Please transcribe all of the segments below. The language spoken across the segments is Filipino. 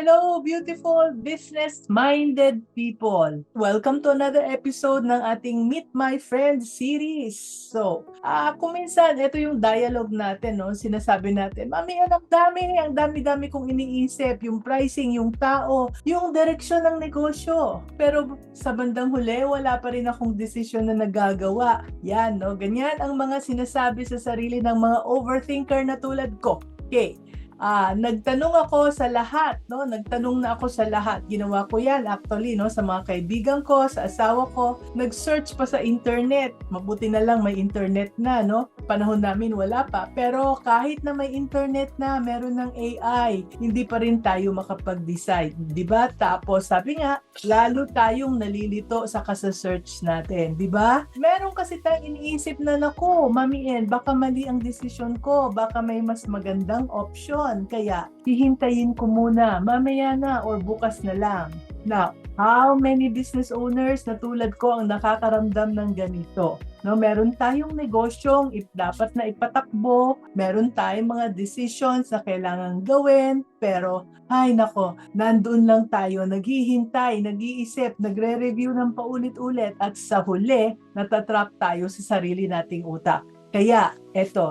hello, beautiful business-minded people. Welcome to another episode ng ating Meet My Friends series. So, kung minsan, ito yung dialogue natin, no? Sinasabi natin, Mami, ang dami-dami kong iniisip, yung pricing, yung tao, yung direksyon ng negosyo. Pero sa bandang huli, wala pa rin akong desisyon na nagagawa. Yan, no? Ganyan ang mga sinasabi sa sarili ng mga overthinker na tulad ko. Okay. Nagtanong ako sa lahat, no? Nagtanong na ako sa lahat. Ginawa ko 'yan actually, no, sa mga kaibigan ko, sa asawa ko. Nag-search pa sa internet. Mabuti na lang may internet na, no? Panahon namin wala pa. Pero kahit na may internet na, meron ng AI, hindi pa rin tayo makapag-decide, 'di ba? Tapos sabi nga, lalo tayong nalilito sa kasa-search natin, 'di ba? Meron kasi tayong iniisip na, nako, Mami En, baka mali ang desisyon ko, baka may mas magandang option. Kaya, hihintayin ko muna, mamaya na or bukas na lang. Now, how many business owners na tulad ko ang nakakaramdam ng ganito? No, meron tayong negosyong dapat na ipatakbo, meron tayong mga decisions na kailangan gawin, pero ay nako, nandoon lang tayo, naghihintay, nag-iisip, nagre-review ng paulit-ulit at sa huli, natatrap tayo sa sarili nating utak. Kaya,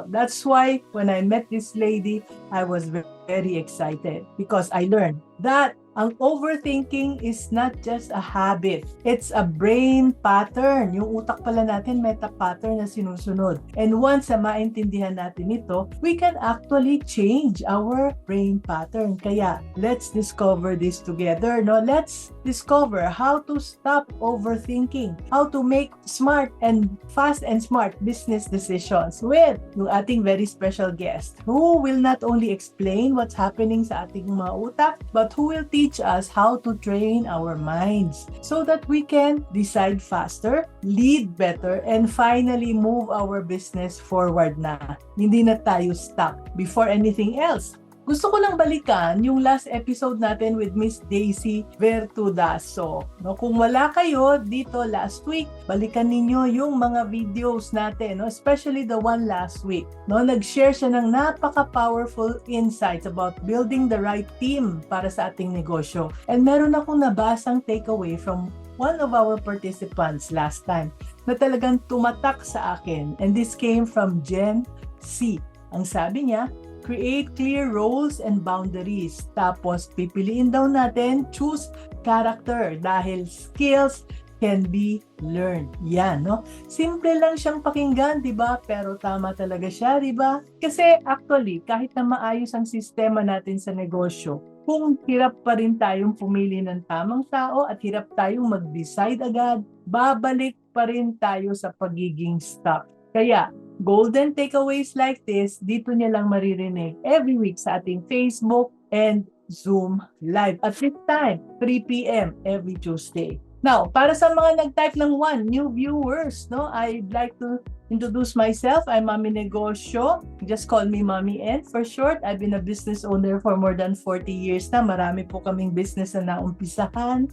that's why when I met this lady, I was very excited because I learned that ang overthinking is not just a habit. It's a brain pattern. Yung utak pala natin, meta pattern na sinusunod. And once na maintindihan natin ito, we can actually change our brain pattern. Kaya, let's discover this together, no? Let's discover how to stop overthinking, how to make smart and fast and smart business decisions with yung ating very special guest who will not only explain what's happening sa ating mga utak, but who will teach us how to train our minds so that we can decide faster, lead better, and finally move our business forward na. Hindi na tayo stuck. Before anything else, gusto ko lang balikan yung last episode natin with Miss Daisy Vertudaso. No, kung wala kayo dito last week, balikan ninyo yung mga videos natin, no? Especially the one last week. No, nag-share siya ng napaka-powerful insights about building the right team para sa ating negosyo. And meron akong nabasang takeaway from one of our participants last time na talagang tumatak sa akin. And this came from Jen C. Ang sabi niya, create clear roles and boundaries. Tapos, pipiliin daw natin, choose character dahil skills can be learned. Yan, no? Simple lang siyang pakinggan, di ba? Pero tama talaga siya, di ba? Kasi actually, kahit na maayos ang sistema natin sa negosyo, kung hirap pa rin tayong pumili ng tamang tao at hirap tayong mag-decide agad, babalik pa rin tayo sa pagiging stuck. Kaya, golden takeaways like this, dito niya lang maririnig every week sa ating Facebook and Zoom Live. At this time, 3 p.m. every Tuesday. Now, para sa mga nag-type ng new viewers, no, I'd like to introduce myself. I'm Mami Negosyo. Just call me Mami En for short. I've been a business owner for more than 40 years na. Marami po kaming business na naumpisahan.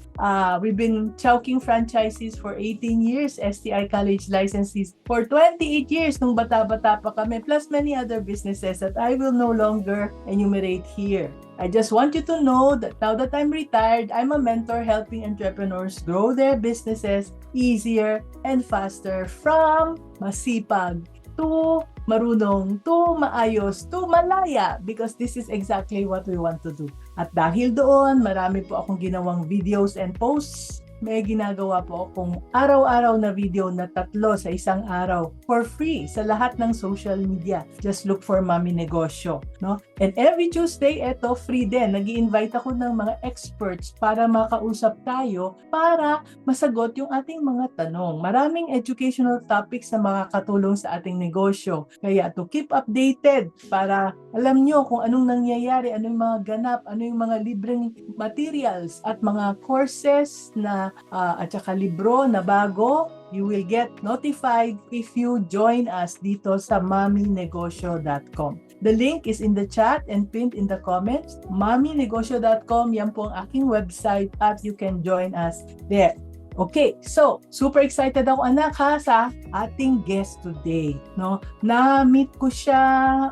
We've been Chowking franchises for 18 years, STI college licenses for 28 years nung bata-bata pa kami, plus many other businesses that I will no longer enumerate here. I just want you to know that now that I'm retired, I'm a mentor helping entrepreneurs grow their businesses easier and faster from masipag to marunong to maayos to malaya, because this is exactly what we want to do. At dahil doon, marami po akong ginawang videos and posts. May ginagawa po akong araw-araw na video na 3 sa isang araw for free sa lahat ng social media. Just look for Mami Negosyo, no? And every Tuesday, eto free din. Nag-i-invite ako ng mga experts para makausap tayo para masagot yung ating mga tanong. Maraming educational topics na makakatulong sa ating negosyo. Kaya to keep updated para alam nyo kung anong nangyayari, ano yung mga ganap, ano yung mga libreng materials at mga courses na at saka libro na bago, you will get notified if you join us dito sa maminegosyo.com. The link is in the chat and pinned in the comments. maminegosyo.com, yan po ang aking website at you can join us there. Okay, so super excited ako anak ha sa ating guest today, no? Na-meet ko siya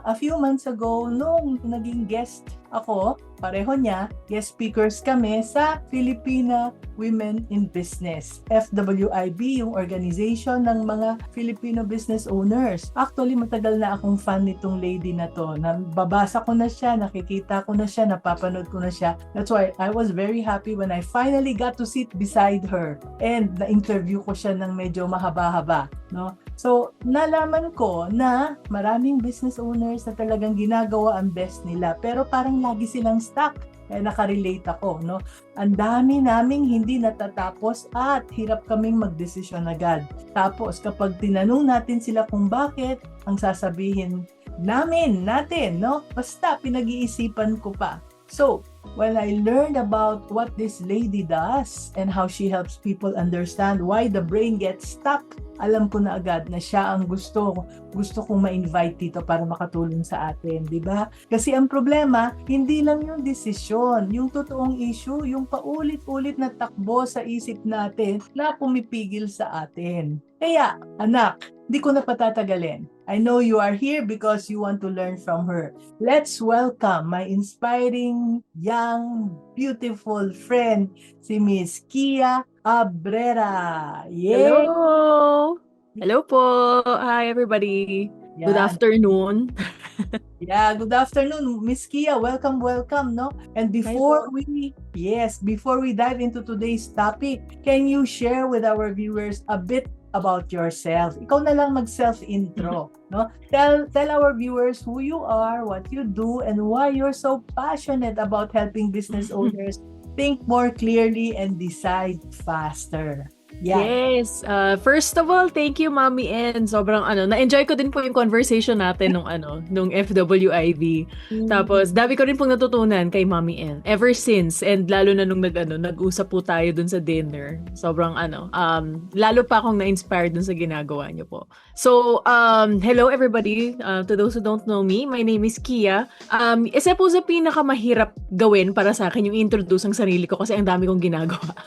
a few months ago nung naging guest ako, pareho niya, guest speakers kami sa Filipina Women in Business. FWIB, yung organization ng mga Filipino business owners. Actually, matagal na akong fan nitong lady na to. Nababasa ko na siya, nakikita ko na siya, napapanood ko na siya. That's why I was very happy when I finally got to sit beside her and na-interview ko siya ng medyo mahaba-haba, no? So, nalaman ko na maraming business owners na talagang ginagawa ang best nila, pero parang lagi silang stuck. Nakarelate ako, no? Ang dami naming hindi natatapos at hirap kaming magdesisyon agad. Tapos, kapag tinanong natin sila kung bakit, ang sasabihin natin, no? Basta pinag-iisipan ko pa. So, when I learned about what this lady does and how she helps people understand why the brain gets stuck, alam ko na agad na siya ang gusto kong ma-invite dito para makatulong sa atin, di ba? Kasi ang problema, hindi lang yung desisyon, yung totoong issue, yung paulit-ulit na takbo sa isip natin na pumipigil sa atin. Kaya, anak, di ko na patatagalin. I know you are here because you want to learn from her. Let's welcome my inspiring, young, beautiful friend, si Miss Kia Abrera. Yay! Hello! Hello po! Hi, everybody! Good afternoon. Yeah, good afternoon, Miss Kia. Welcome, no? And before we dive into today's topic, can you share with our viewers a bit about yourself? Ikaw na lang mag-self-intro, no? Tell our viewers who you are, what you do, and why you're so passionate about helping business owners think more clearly and decide faster. Yeah. Yes. First of all, thank you, Mommy N. Sobrang na-enjoy ko din po yung conversation natin nung FWIV. Tapos, dami ko rin pong natutunan kay Mommy N. Ever since, and lalo na nung nag-usap po tayo dun sa dinner. Sobrang lalo pa akong na-inspired dun sa ginagawa niyo po. So, hello everybody. To those who don't know me, my name is Kia. Isa po sa pinakamahirap gawin para sa akin yung introduce ang sarili ko kasi ang dami kong ginagawa.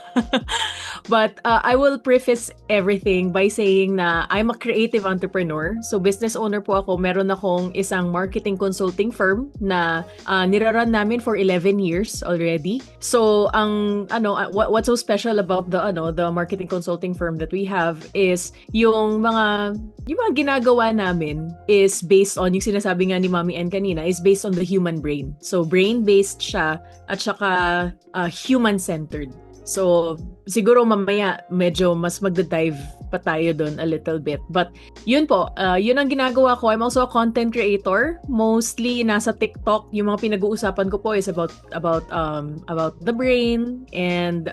But I will preface everything by saying na I'm a creative entrepreneur. So business owner po ako. Meron akong isang marketing consulting firm na nirarun namin for 11 years already. So what's so special about the marketing consulting firm that we have is yung mga ginagawa namin is based on yung sinasabi nga ni Mommy N kanina is based on the human brain. So brain-based siya at saka human-centered. So, siguro mamaya medyo mas magda-dive pa tayo doon a little bit. But, yun po, yun ang ginagawa ko. I'm also a content creator. Mostly, nasa TikTok. Yung mga pinag-uusapan ko po is about the brain. And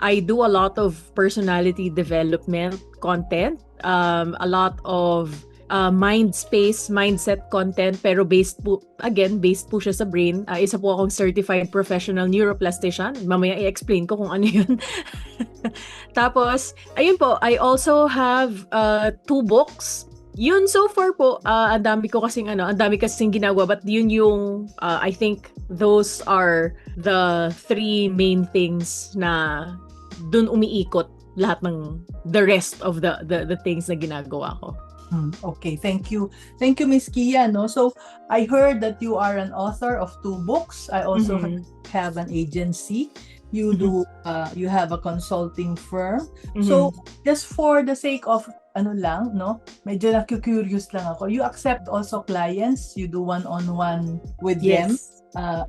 I do a lot of personality development content. A lot of mindset content, pero based po siya sa brain. Isa po akong certified professional neuroplastician. Mamaya i-explain ko kung ano yun. Tapos, ayun po, I also have 2 books. Yun, so far po, ang dami kasing ginagawa, but yun yung, I think, those are the 3 main things na dun umiikot lahat ng the rest of the things na ginagawa ko. Okay, thank you. Thank you, Miss Kia. No? So, I heard that you are an author of 2 books. I also have an agency. You do, you have a consulting firm. So, just for the sake of, medyo na-curious lang ako. You accept also clients? You do one-on-one with them?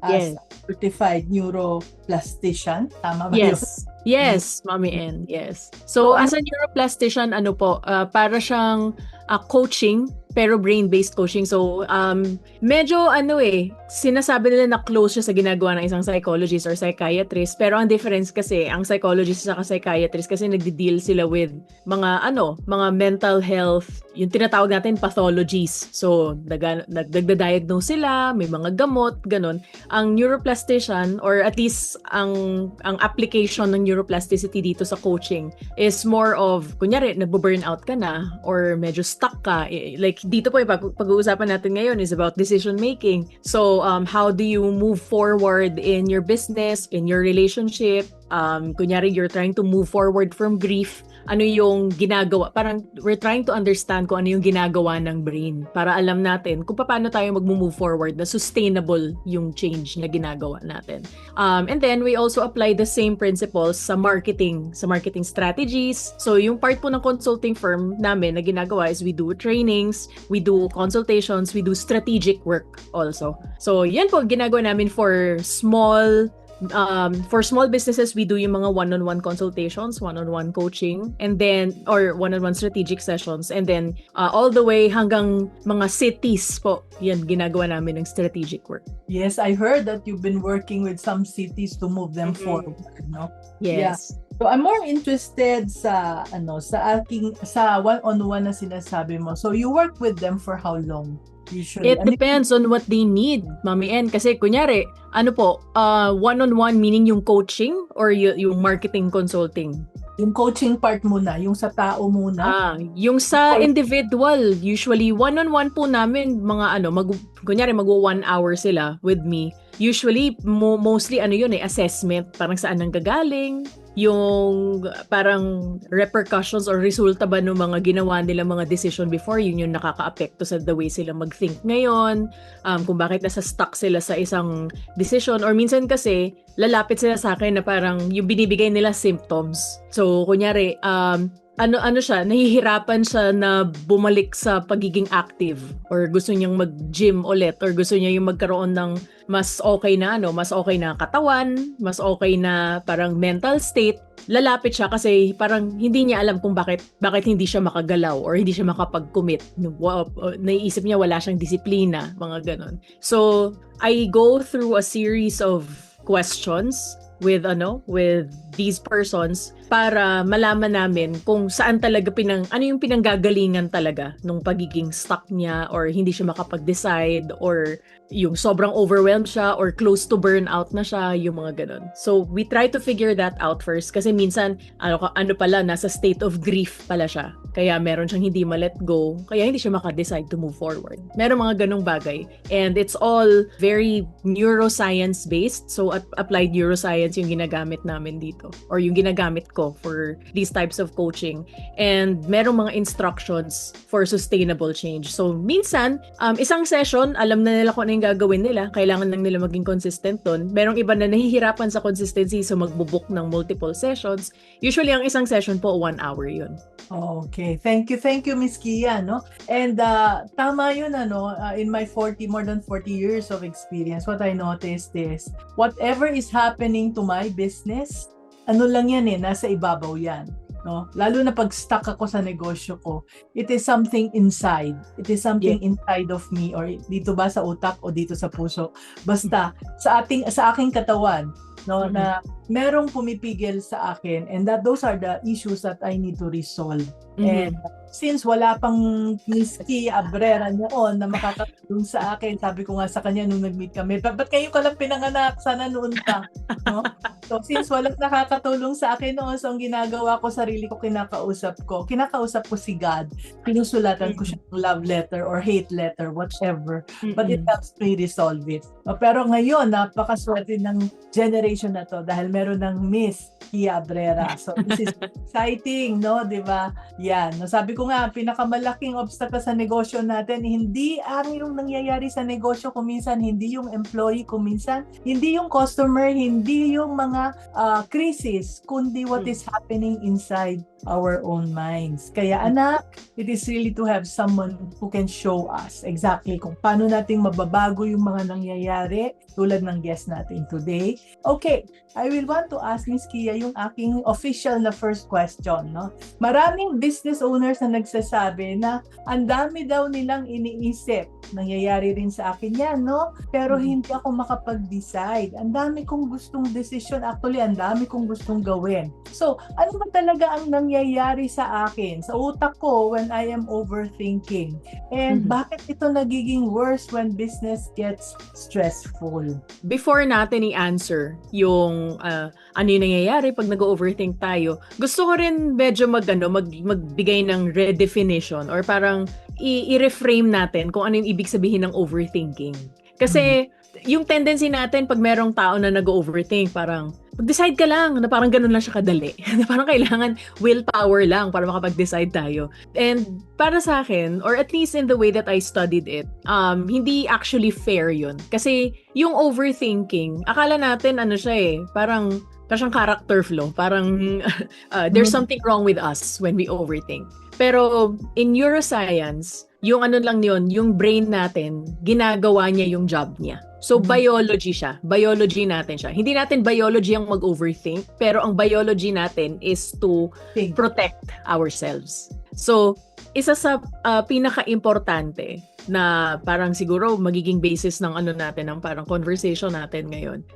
As certified neuroplastician? Tama ba yun? Yes, Mommy N. Yes. So, as a neuroplastician, para siyang coaching, pero brain-based coaching. So, medyo sinasabi nila na close siya sa ginagawa ng isang psychologist or psychiatrist. Pero ang difference kasi, ang psychologist at psychiatrist kasi nagdi-deal sila with mga mental health, yung tinatawag natin pathologies. So, nagda-diagnose sila, may mga gamot, ganun. Ang neuroplastician, or at least ang application ng neuroplasticity dito sa coaching is more of, kunyari, nagbo-burnout ka na, or medyo stuck ka. Like, dito po yung pag-uusapan natin ngayon is about decision making. So, how do you move forward in your business, in your relationship? Kunyari, you're trying to move forward from grief. ano yung ginagawa. Parang we're trying to understand kung ano yung ginagawa ng brain para alam natin kung paano tayo mag-move forward na sustainable yung change na ginagawa natin. And then we also apply the same principles sa marketing strategies. So yung part po ng consulting firm namin na ginagawa is we do trainings, we do consultations, we do strategic work also. So yan po ginagawa namin for small businesses. We do yung mga one-on-one consultations, one-on-one coaching, and then or one-on-one strategic sessions, and then all the way hanggang mga cities po, yan ginagawa namin ng strategic work. Yes, I heard that you've been working with some cities to move them forward, no? Yes. Yeah. So I'm more interested sa one-on-one na sinasabi mo. So you work with them for how long? Usually. It depends on what they need, Mami N. Kasi kunyari, one-on-one meaning yung coaching or yung marketing consulting? Yung coaching part muna, yung sa tao muna. Yung sa individual, usually one-on-one po namin kunyari mag 1 hour sila with me. Usually mostly assessment, parang saan nang gagaling, yung parang repercussions or resulta ba ng mga ginawa nila mga decision before, yun yung nakaka-apekto sa the way sila mag-think ngayon, kung bakit nasa stuck sila sa isang decision, or minsan kasi lalapit sila sa akin na parang yung binibigay nila symptoms. So kunyari nahihirapan siya na bumalik sa pagiging active, or gusto niyang mag-gym ulit, or gusto niya yung magkaroon ng mas okay na katawan, mas okay na parang mental state. Lalapit siya kasi parang hindi niya alam kung bakit hindi siya makagalaw or hindi siya makapag-commit. Naiisip niya wala siyang disiplina, mga ganon. So, I go through a series of questions with these persons para malaman namin kung saan talaga ano yung pinanggagalingan talaga nung pagiging stuck niya, or hindi siya makapag-decide, or yung sobrang overwhelmed siya or close to burnout na siya, yung mga ganun. So we try to figure that out first kasi minsan nasa state of grief pala siya. Kaya meron siyang hindi ma-let go, kaya hindi siya maka-decide to move forward. Meron mga ganung bagay. And it's all very neuroscience based. So applied neuroscience yung ginagamit namin dito, or yung ginagamit ko for these types of coaching. And merong mga instructions for sustainable change. So minsan, isang session, alam na nila kung ano yung gagawin nila, kailangan lang nila maging consistent dun. Merong iba na nahihirapan sa consistency, so magbubook ng multiple sessions. Usually ang isang session po 1 hour yun. Okay, thank you Miss Kia, no? And tama yun, in my more than 40 years of experience, what I noticed is whatever is happening to my business, lang yan nasa ibabaw yan, no? Lalo na pag stuck ako sa negosyo ko, it is something inside. It is something inside of me, or dito ba sa utak o dito sa puso. Basta sa aking katawan, no, na merong pumipigil sa akin, and those are the issues that I need to resolve. And since wala pang Miss Kia Abrera noon na makakatulong sa akin, sabi ko nga sa kanya nung nag-meet kami, ba't kayo ka lang pinanganak? Sana noon pa. No? So since walang nakakatulong sa akin noon, so ang ginagawa ko, sarili ko kinakausap ko si God. Pinusulatan ko siya ng love letter or hate letter, whatever. But it helps me resolve it. Pero ngayon, napakaswerte ng generation na to dahil meron ng Miss Kia Abrera. So this is exciting, no? Diba? Yan. No, sabi ko nga, pinakamalaking obstacle sa negosyo natin, hindi ang yung nangyayari sa negosyo, kuminsan hindi yung employee, kuminsan hindi yung customer, hindi yung mga crisis, kundi what is happening inside our own minds. Kaya anak, it is really to have someone who can show us exactly kung paano nating mababago yung mga nangyayari, tulad ng guest natin today. Okay, I will want to ask Miss Kia yung aking official na first question, no? Maraming business owners na nagsasabi na ang dami daw nilang iniisip. Nangyayari rin sa akin yan, no? Pero hindi ako makapag-decide. Ang dami kong gustong decision. Actually, ang dami kong gustong gawin. So, ano ba talaga ang nangyayari sa akin, sa utak ko when I am overthinking? And bakit ito nagiging worse when business gets stressful? Before natin i-answer yung ano yung nangyayari pag nag-overthink tayo, gusto ko rin medyo magbigay ng redefinition or parang i-reframe natin kung ano yung ibig sabihin ng overthinking. Kasi yung tendency natin pag merong tao na nag-overthink, parang mag-decide ka lang na parang ganun lang siya kadali. Na parang kailangan willpower lang para makapag-decide tayo. And para sa akin, or at least in the way that I studied it, hindi actually fair yun. Kasi yung overthinking, akala natin ano siya parang siyang character flaw. Parang there's something wrong with us when we overthink. Pero in neuroscience, yung ano lang yun, yung brain natin, ginagawa niya yung job niya. So, biology siya. Biology natin siya. Hindi natin biology ang mag-overthink, pero ang biology natin is to protect ourselves. So, isa sa pinaka-importante na parang siguro magiging basis ng ano natin, ng parang conversation natin ngayon.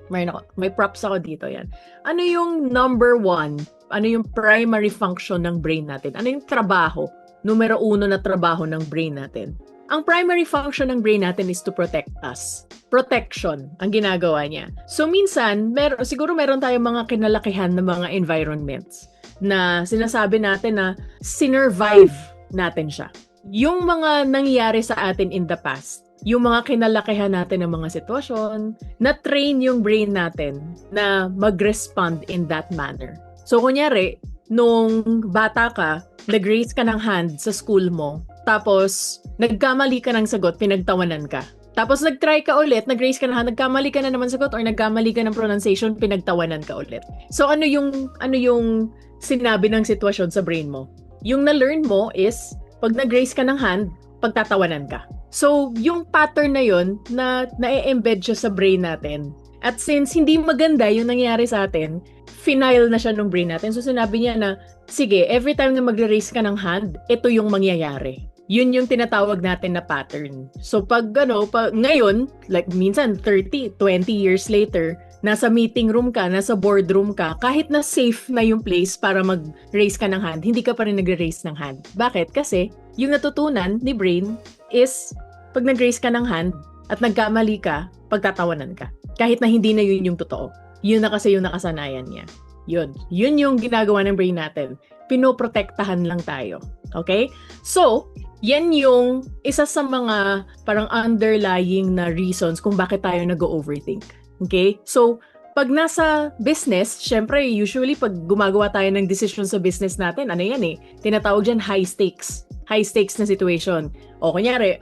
May props ako dito yan. Ano yung number one? Ano yung primary function ng brain natin? Ano yung trabaho? Numero 1 na trabaho ng brain natin. Ang primary function ng brain natin is to protect us. Protection ang ginagawa niya. So minsan, siguro meron tayong mga kinalakihan na mga environments na sinasabi natin na sinurvive natin siya. Yung mga nangyayari sa atin in the past, yung mga kinalakihan natin ng mga sitwasyon, na-train yung brain natin na mag-respond in that manner. So kunyari, nung bata ka, nag-raise ka ng hand sa school mo, tapos nagkamali ka ng sagot, pinagtawanan ka. Tapos nag-try ka ulit, nag-raise ka ng hand, nagkamali ka na naman sagot or nagkamali ka ng pronunciation, pinagtawanan ka ulit. So ano yung sinabi ng sitwasyon sa brain mo? Yung na-learn mo is, pag nag-raise ka ng hand, pagtatawanan ka. So yung pattern na yun, na na-embed siya sa brain natin. At since hindi maganda yung nangyayari sa atin, final na siya ng brain natin. So sinabi niya na, sige, every time na mag-raise ka ng hand, ito yung mangyayari. Yun yung tinatawag natin na pattern. So pag ngayon, like minsan 30, 20 years later, nasa meeting room ka, nasa boardroom ka, kahit na safe na yung place para mag-raise ka ng hand, hindi ka pa rin nag-raise ng hand. Bakit? Kasi yung natutunan ni brain is pag nag-raise ka ng hand at nagkamali ka, pagtatawanan ka. Kahit na hindi na yun yung totoo. Yun na kasi yung nakasanayan niya. Yun yung ginagawa ng brain natin. Pinoprotektahan lang tayo. Okay? So, yan yung isa sa mga parang underlying na reasons kung bakit tayo nag-overthink. Okay? So, pag nasa business, syempre, usually pag gumagawa tayo ng decision sa business natin, ano yan tinatawag dyan high stakes. High stakes na situation. O kunyari,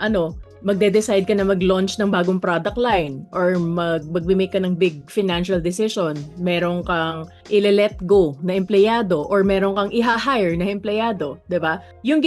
magde-decide ka na mag-launch ng bagong product line or mag-make ka ng big financial decision, meron kang ile-let go na empleyado or meron kang iha-hire na empleyado, 'di ba? Yung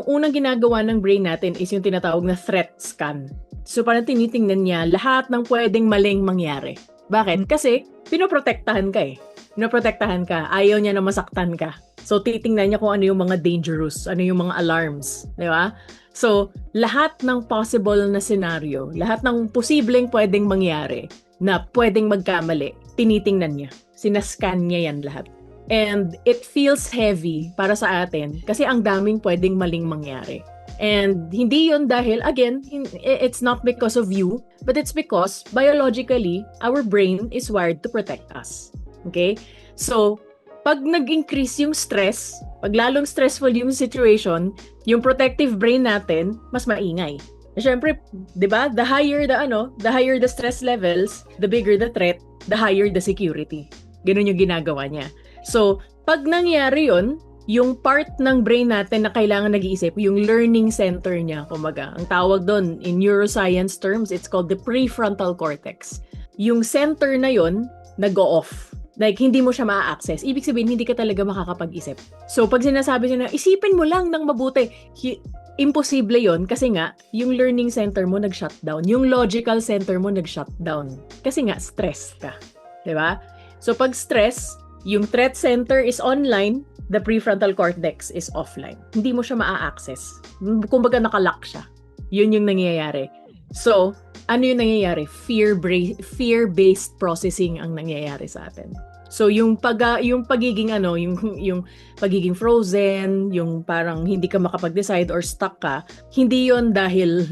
unang ginagawa ng brain natin is yung tinatawag na threat scan. So parang tinitingnan niya lahat ng pwedeng maling mangyari. Bakit? Kasi pinoprotektahan ka Pinoprotektahan ka, ayaw niya na masaktan ka. So titingnan niya kung ano yung mga dangerous, ano yung mga alarms, 'di ba? So, lahat ng possible na scenario, lahat ng posibleng pwedeng mangyari na pwedeng magkamali, tinitingnan niya. Sinascan niya yan lahat. And it feels heavy para sa atin kasi ang daming pwedeng maling mangyari. And hindi yun dahil, again, it's not because of you, but it's because biologically, our brain is wired to protect us. Okay? So, pag nag-increase yung stress, pag lalong stressful yung situation, yung protective brain natin, mas maingay. Siyempre, 'di ba? The higher the stress levels, the bigger the threat, the higher the security. Ganun yung ginagawa niya. So, pag nangyari yun, yung part ng brain natin na kailangan nag-iisip, yung learning center niya, kumaga. Ang tawag doon, in neuroscience terms, it's called the prefrontal cortex. Yung center na yun, nag-o-off. Like, hindi mo siya ma-access. Ibig sabihin, hindi ka talaga makakapag-isip. So, pag sinasabi niya na, isipin mo lang ng mabuti, imposible yon kasi nga, yung learning center mo nag-shutdown. Yung logical center mo nag-shutdown. Kasi nga, stress ka. Diba? So, pag stress, yung threat center is online, the prefrontal cortex is offline. Hindi mo siya ma-access. Kumbaga, nakalock siya. Yun yung nangyayari. So, ano yung nangyayari? Fear-based processing ang nangyayari sa atin. So yung pagiging yung pagiging frozen, yung parang hindi ka makapag-decide or stuck ka, hindi yon dahil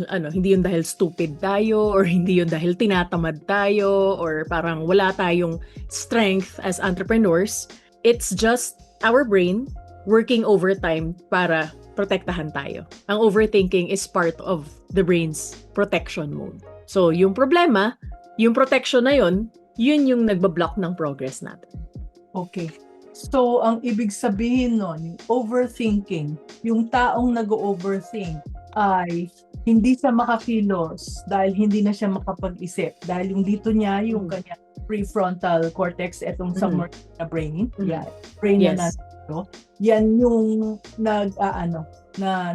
stupid tayo or hindi yon dahil tinatamad tayo or parang wala tayong strength as entrepreneurs. It's just our brain working overtime para protektahan tayo. Ang overthinking is part of the brain's protection mode. So, yung problema, yung protection na yon, yun yung nagbablock ng progress natin. Okay. So, ang ibig sabihin nun, yung overthinking, yung taong nag-overthink ay hindi siya makakilos dahil hindi na siya makapag-isip. Dahil yung dito niya, yung kanya prefrontal cortex, etong somewhere na brain, brain Yes. na natin, yan yung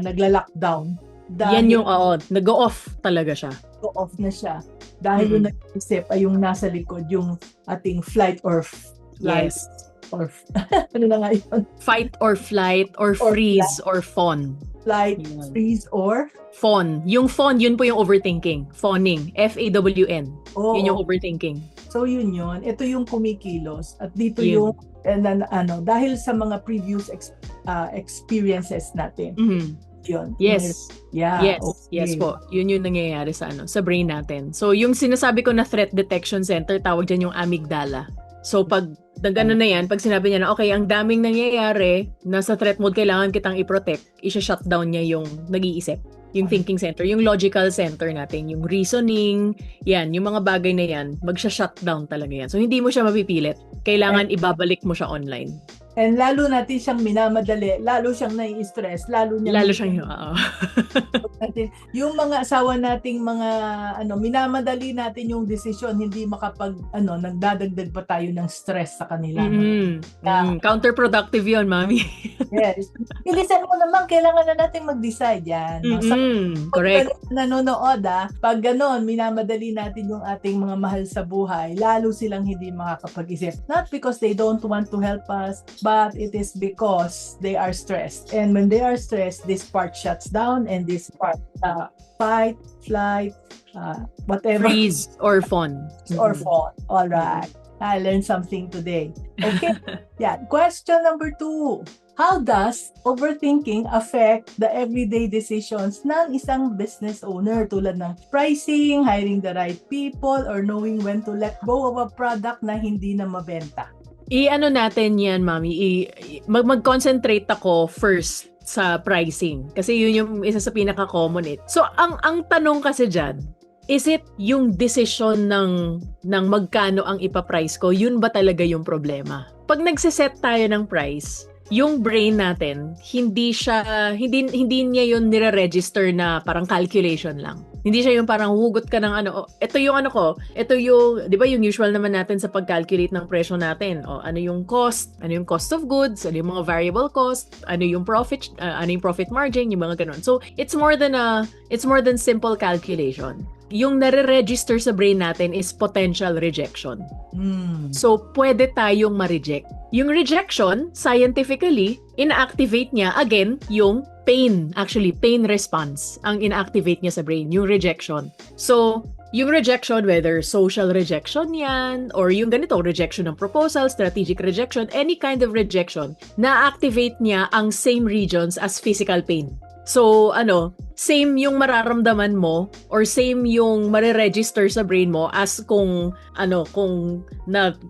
nagla-lockdown. Yan yung, nag-go-off talaga siya. Off na siya. Dahil yung nag-isip ay yung nasa likod, yung ating flight or flight. Yes. Or ano na nga yun? Fight or flight or freeze or fawn. Flight, freeze, or? Fawn. Yung fawn, yun po yung overthinking. Fawning. F-A-W-N. Oh, Yun yung overthinking. So yun yun. Ito yung kumikilos. At dito yung, dahil sa mga previous experiences natin. Yun. Yes. Yeah. Yes. Okay. Yes po. Yun yung nangyayari sa brain natin. So yung sinasabi ko na threat detection center, tawag dyan yung amygdala. So pag gano'n na yan, pag sinabi niya na okay, ang daming nangyayari, nasa threat mode, kailangan kitang i-protect, i-shutdown niya yung nag-iisip, yung thinking center, yung logical center natin, yung reasoning, yan, yung mga bagay na yan, mag-shutdown talaga yan. So hindi mo siya mapipilit. Kailangan ibabalik mo siya online. And lalo natin siyang minamadali, lalo siyang nai-stress, lalo siyang yung mga asawa nating mga minamadali natin yung desisyon, hindi nagdadagdag pa tayo ng stress sa kanila. Counterproductive yun, Mami. Yes. Bilisan mo naman, kailangan na natin mag-decide yan. Correct. Pag nanonood, pag ganon, minamadali natin yung ating mga mahal sa buhay, lalo silang hindi makakapag-isip. Not because they don't want to help us, but it is because they are stressed. And when they are stressed, this part shuts down and this part fight, flight, whatever. Freeze or fawn. Or fawn. All right. I learned something today. Okay. Yeah. Question number 2. How does overthinking affect the everyday decisions ng isang business owner tulad ng pricing, hiring the right people, or knowing when to let go of a product na hindi na mabenta? I-ano natin yan, Mami. Mag-concentrate ako first sa pricing. Kasi yun yung isa sa pinaka-common eh. So, ang tanong kasi dyan, is it yung decision ng magkano ang ipaprice ko? Yun ba talaga yung problema? Pag nagsiset tayo ng price, yung brain natin, hindi niya yun nire-register na parang calculation lang. Hindi siya yung parang hugot ka ng ito yung di ba yung usual naman natin sa pag-calculate ng presyo natin. Ano yung cost of goods, ano yung mga variable cost, ano yung profit margin, yung mga ganun. So, it's more than simple calculation. Yung nare-register sa brain natin is potential rejection. So, pwede tayong ma-reject. Yung rejection, scientifically, ina-activate niya, again, yung pain response ang ina-activate niya sa brain, yung rejection. So, yung rejection, whether social rejection yan, or yung ganito, rejection ng proposal, strategic rejection, any kind of rejection, na-activate niya ang same regions as physical pain. So, same yung mararamdaman mo or same yung mare-register sa brain mo as kung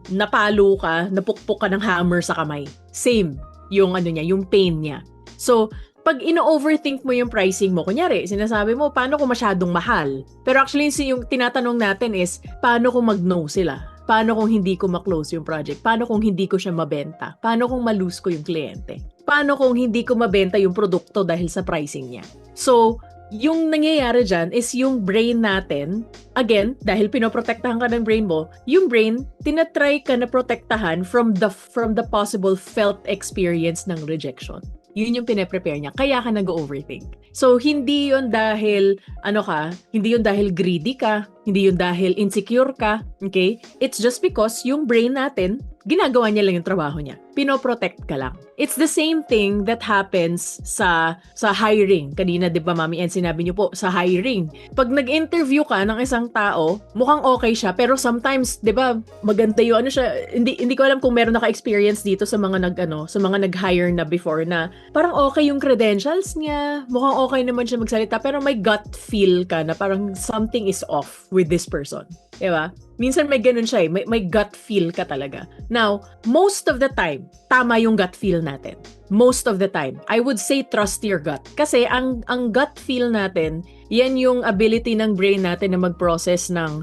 napalo ka, napukpok ka ng hammer sa kamay. Same yung yung pain niya. So, pag ino-overthink mo yung pricing mo, kunyari, sinasabi mo, paano kung masyadong mahal? Pero actually, yung tinatanong natin is, paano kung mag-no sila? Paano kung hindi ko ma-close yung project? Paano kung hindi ko siya mabenta? Paano kung ma-lose ko yung kliyente? Paano kung hindi ko mabenta yung produkto dahil sa pricing niya? So, yung nangyayari dyan is yung brain natin, again, dahil pinoprotektahan ka ng brain mo, yung brain, tinatry ka na protektahan from the possible felt experience ng rejection. Yun yung pine-prepare niya. Kaya ka nag-overthink. So, hindi yun dahil, hindi yun dahil greedy ka, hindi yun dahil insecure ka, okay? It's just because yung brain natin, ginagawa niya lang yung trabaho niya. Pinoprotect ka lang. It's the same thing that happens sa hiring. Kanina, di ba, Mami, and sinabi niyo po, sa hiring. Pag nag-interview ka ng isang tao, mukhang okay siya, pero sometimes, di ba, maganda yung hindi ko alam kung meron naka-experience dito sa mga nag-hire na before na parang okay yung credentials niya, mukhang okay naman siya magsalita, pero may gut feel ka na parang something is off with this person. Diba? Minsan may ganun siya may gut feel ka talaga. Now, most of the time, tama yung gut feel natin. Most of the time. I would say trust your gut. Kasi ang gut feel natin, yan yung ability ng brain natin na mag-process ng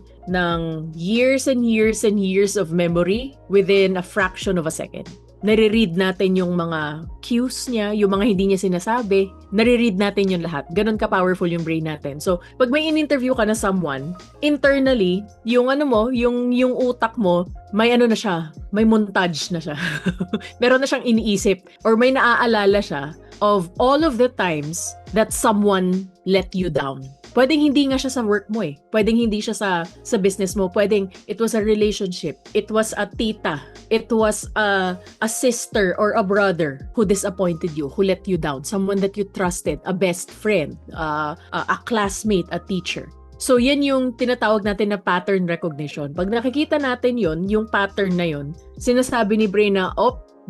years and years and years of memory within a fraction of a second. Nare-read natin yung mga cues niya, yung mga hindi niya sinasabi, nare-read natin yung lahat. Ganon ka-powerful yung brain natin. So, pag may in-interview ka na someone, internally, yung yung utak mo, may na siya, may montage na siya. Meron na siyang iniisip or may naaalala siya of all of the times that someone let you down. Pwedeng hindi nga siya sa work mo eh. Pwedeng hindi siya sa business mo. Pwedeng it was a relationship. It was a tita. It was a sister or a brother who disappointed you, who let you down. Someone that you trusted, a best friend, a classmate, a teacher. So yan yung tinatawag natin na pattern recognition. Pag nakikita natin yon, yung pattern na yon, sinasabi ni brain na,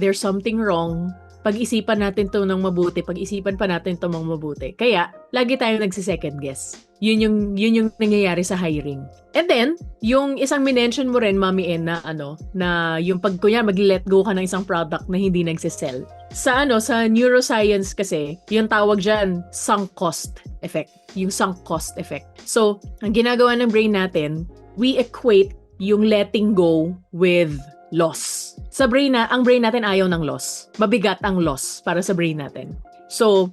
there's something wrong. Pag-isipan natin to ng mabuti, pag-isipan pa natin to ng mabuti. Kaya, lagi tayong nagsi-second guess. Yun yung nangyayari sa hiring. And then, yung isang minention mo rin, Mami En, na yung pag kunya mag-let go ka ng isang product na hindi nagsisell. Sa neuroscience kasi, yung tawag dyan, sunk cost effect. Yung sunk cost effect. So, ang ginagawa ng brain natin, we equate yung letting go with loss. Ang brain natin ayaw ng loss. Mabigat ang loss para sa brain natin. So,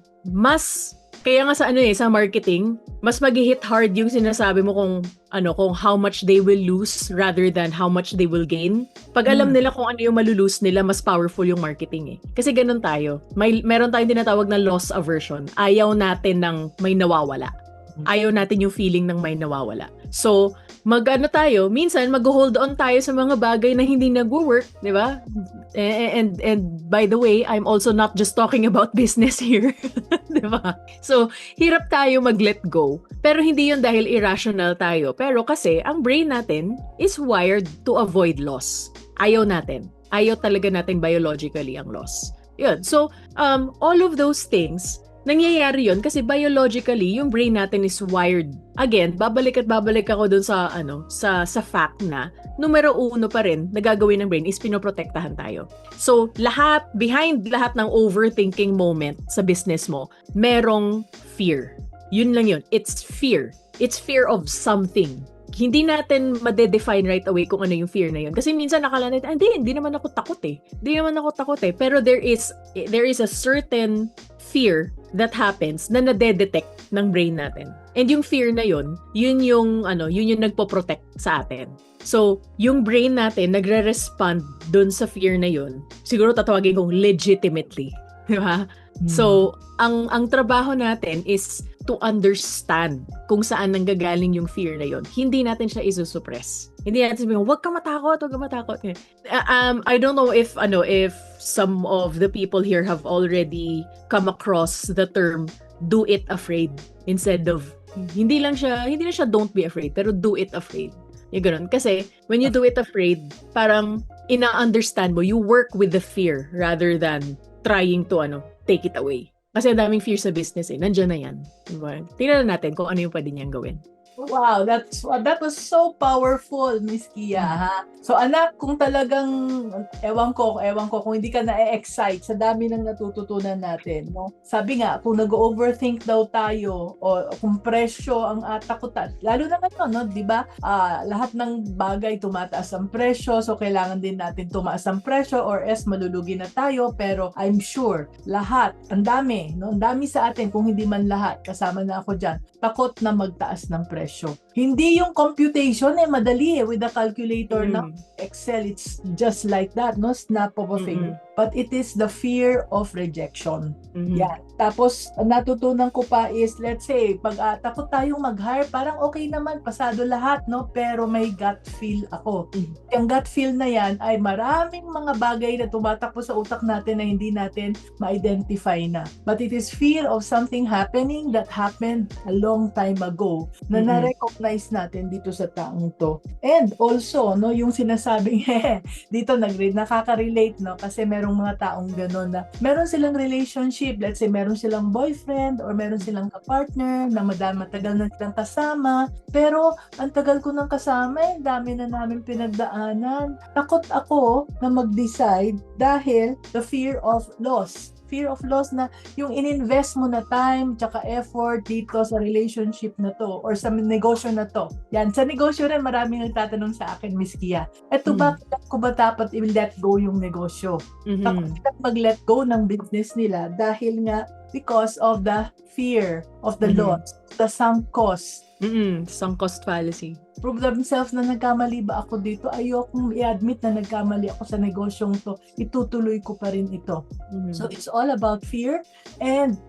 kaya nga sa marketing, mas mag-hit hard yung sinasabi mo kung how much they will lose rather than how much they will gain. Pag alam nila kung ano yung malulose nila, mas powerful yung marketing eh. Kasi ganun tayo. Meron tayong tinatawag na loss aversion. Ayaw natin ng may nawawala. Ayaw natin yung feeling ng may nawawala. So, minsan mag-hold on tayo sa mga bagay na hindi nag-work, di ba? And by the way, I'm also not just talking about business here. Di ba? So, hirap tayo mag-let go. Pero hindi yun dahil irrational tayo. Pero kasi, ang brain natin is wired to avoid loss. Ayaw natin. Ayaw talaga natin biologically ang loss. Yun. So, all of those things, nangyayari yun kasi biologically, yung brain natin is wired. Again, babalik ako dun sa fact na numero 1 pa rin na gagawin ng brain is pinoprotektahan tayo. So, behind lahat ng overthinking moment sa business mo, merong fear. Yun lang yun. It's fear. It's fear of something. Hindi natin ma-define right away kung ano yung fear na yun. Kasi minsan nakala natin, hindi naman ako takot eh. Pero there is a certain fear that happens na nade-detect ng brain natin. And yung fear na yun yung nagpo-protect sa atin. So, yung brain natin nagre-respond dun sa fear na yun. Siguro tatawagin kong legitimately. Di ba? So, ang trabaho natin is to understand kung saan nanggagaling yung fear na yun. Hindi natin siya isusuppress. Hindi natin sabihin, huwag ka matakot. I don't know if some of the people here have already come across the term do it afraid instead of hindi na siya don't be afraid, pero do it afraid. Yung ganun. Kasi when you do it afraid, parang ina-understand mo, you work with the fear rather than trying to take it away. Kasi ang daming fear sa business eh. Nandiyan na yan. Diba? Tingnan natin kung ano yung pwede niyang gawin. Wow, that was so powerful, Miss Kia, ha? So anak, kung talagang ewan ko kung hindi ka na-excite sa dami ng natututunan natin, no? Sabi nga, kung nag-overthink daw tayo o kung presyo ang takutan, lalo na ngayon, no, 'di ba? Lahat ng bagay tumataas ang presyo, so kailangan din natin tumaas ang presyo or else malulugi na tayo, pero I'm sure lahat, ang dami sa atin, kung hindi man lahat, kasama na ako diyan, takot na magtaas ng presyo. Hindi yung computation madali with the calculator na Excel, it's just like that, no, snap of a finger. But it is the fear of rejection. Yan. Tapos natutunan ko pa is, let's say, pag takot tayong mag-hire, parang okay naman, pasado lahat, no, pero may gut feel ako. Yung gut feel na yan ay maraming mga bagay na tumatakbo sa utak natin na hindi natin ma-identify na. But it is fear of something happening that happened a long time ago na ma-recognize natin dito sa taong to. And also, no, yung sinasabing, dito nakaka-relate, no, kasi merong mga taong gano'n na meron silang relationship, let's say meron silang boyfriend or meron silang kapartner na matagal na silang kasama, pero ang tagal ko nang kasama, dami na namin pinagdaanan. Takot ako na mag-decide dahil the fear of loss na yung ininvest mo na time tsaka effort dito sa relationship na to or sa negosyo na to. Yan, sa negosyo rin maraming nagtatanong sa akin, Miss Kia. Eto ba, ko ba dapat i-let go yung negosyo? Takot silang mag-let go ng business nila dahil nga because of the fear of the loss, the sunk cost. Sunk cost fallacy. Prove themselves na nagkamali ba ako dito? Ayokong i-admit na nagkamali ako sa negosyong to. Itutuloy ko pa rin ito. So it's all about fear. And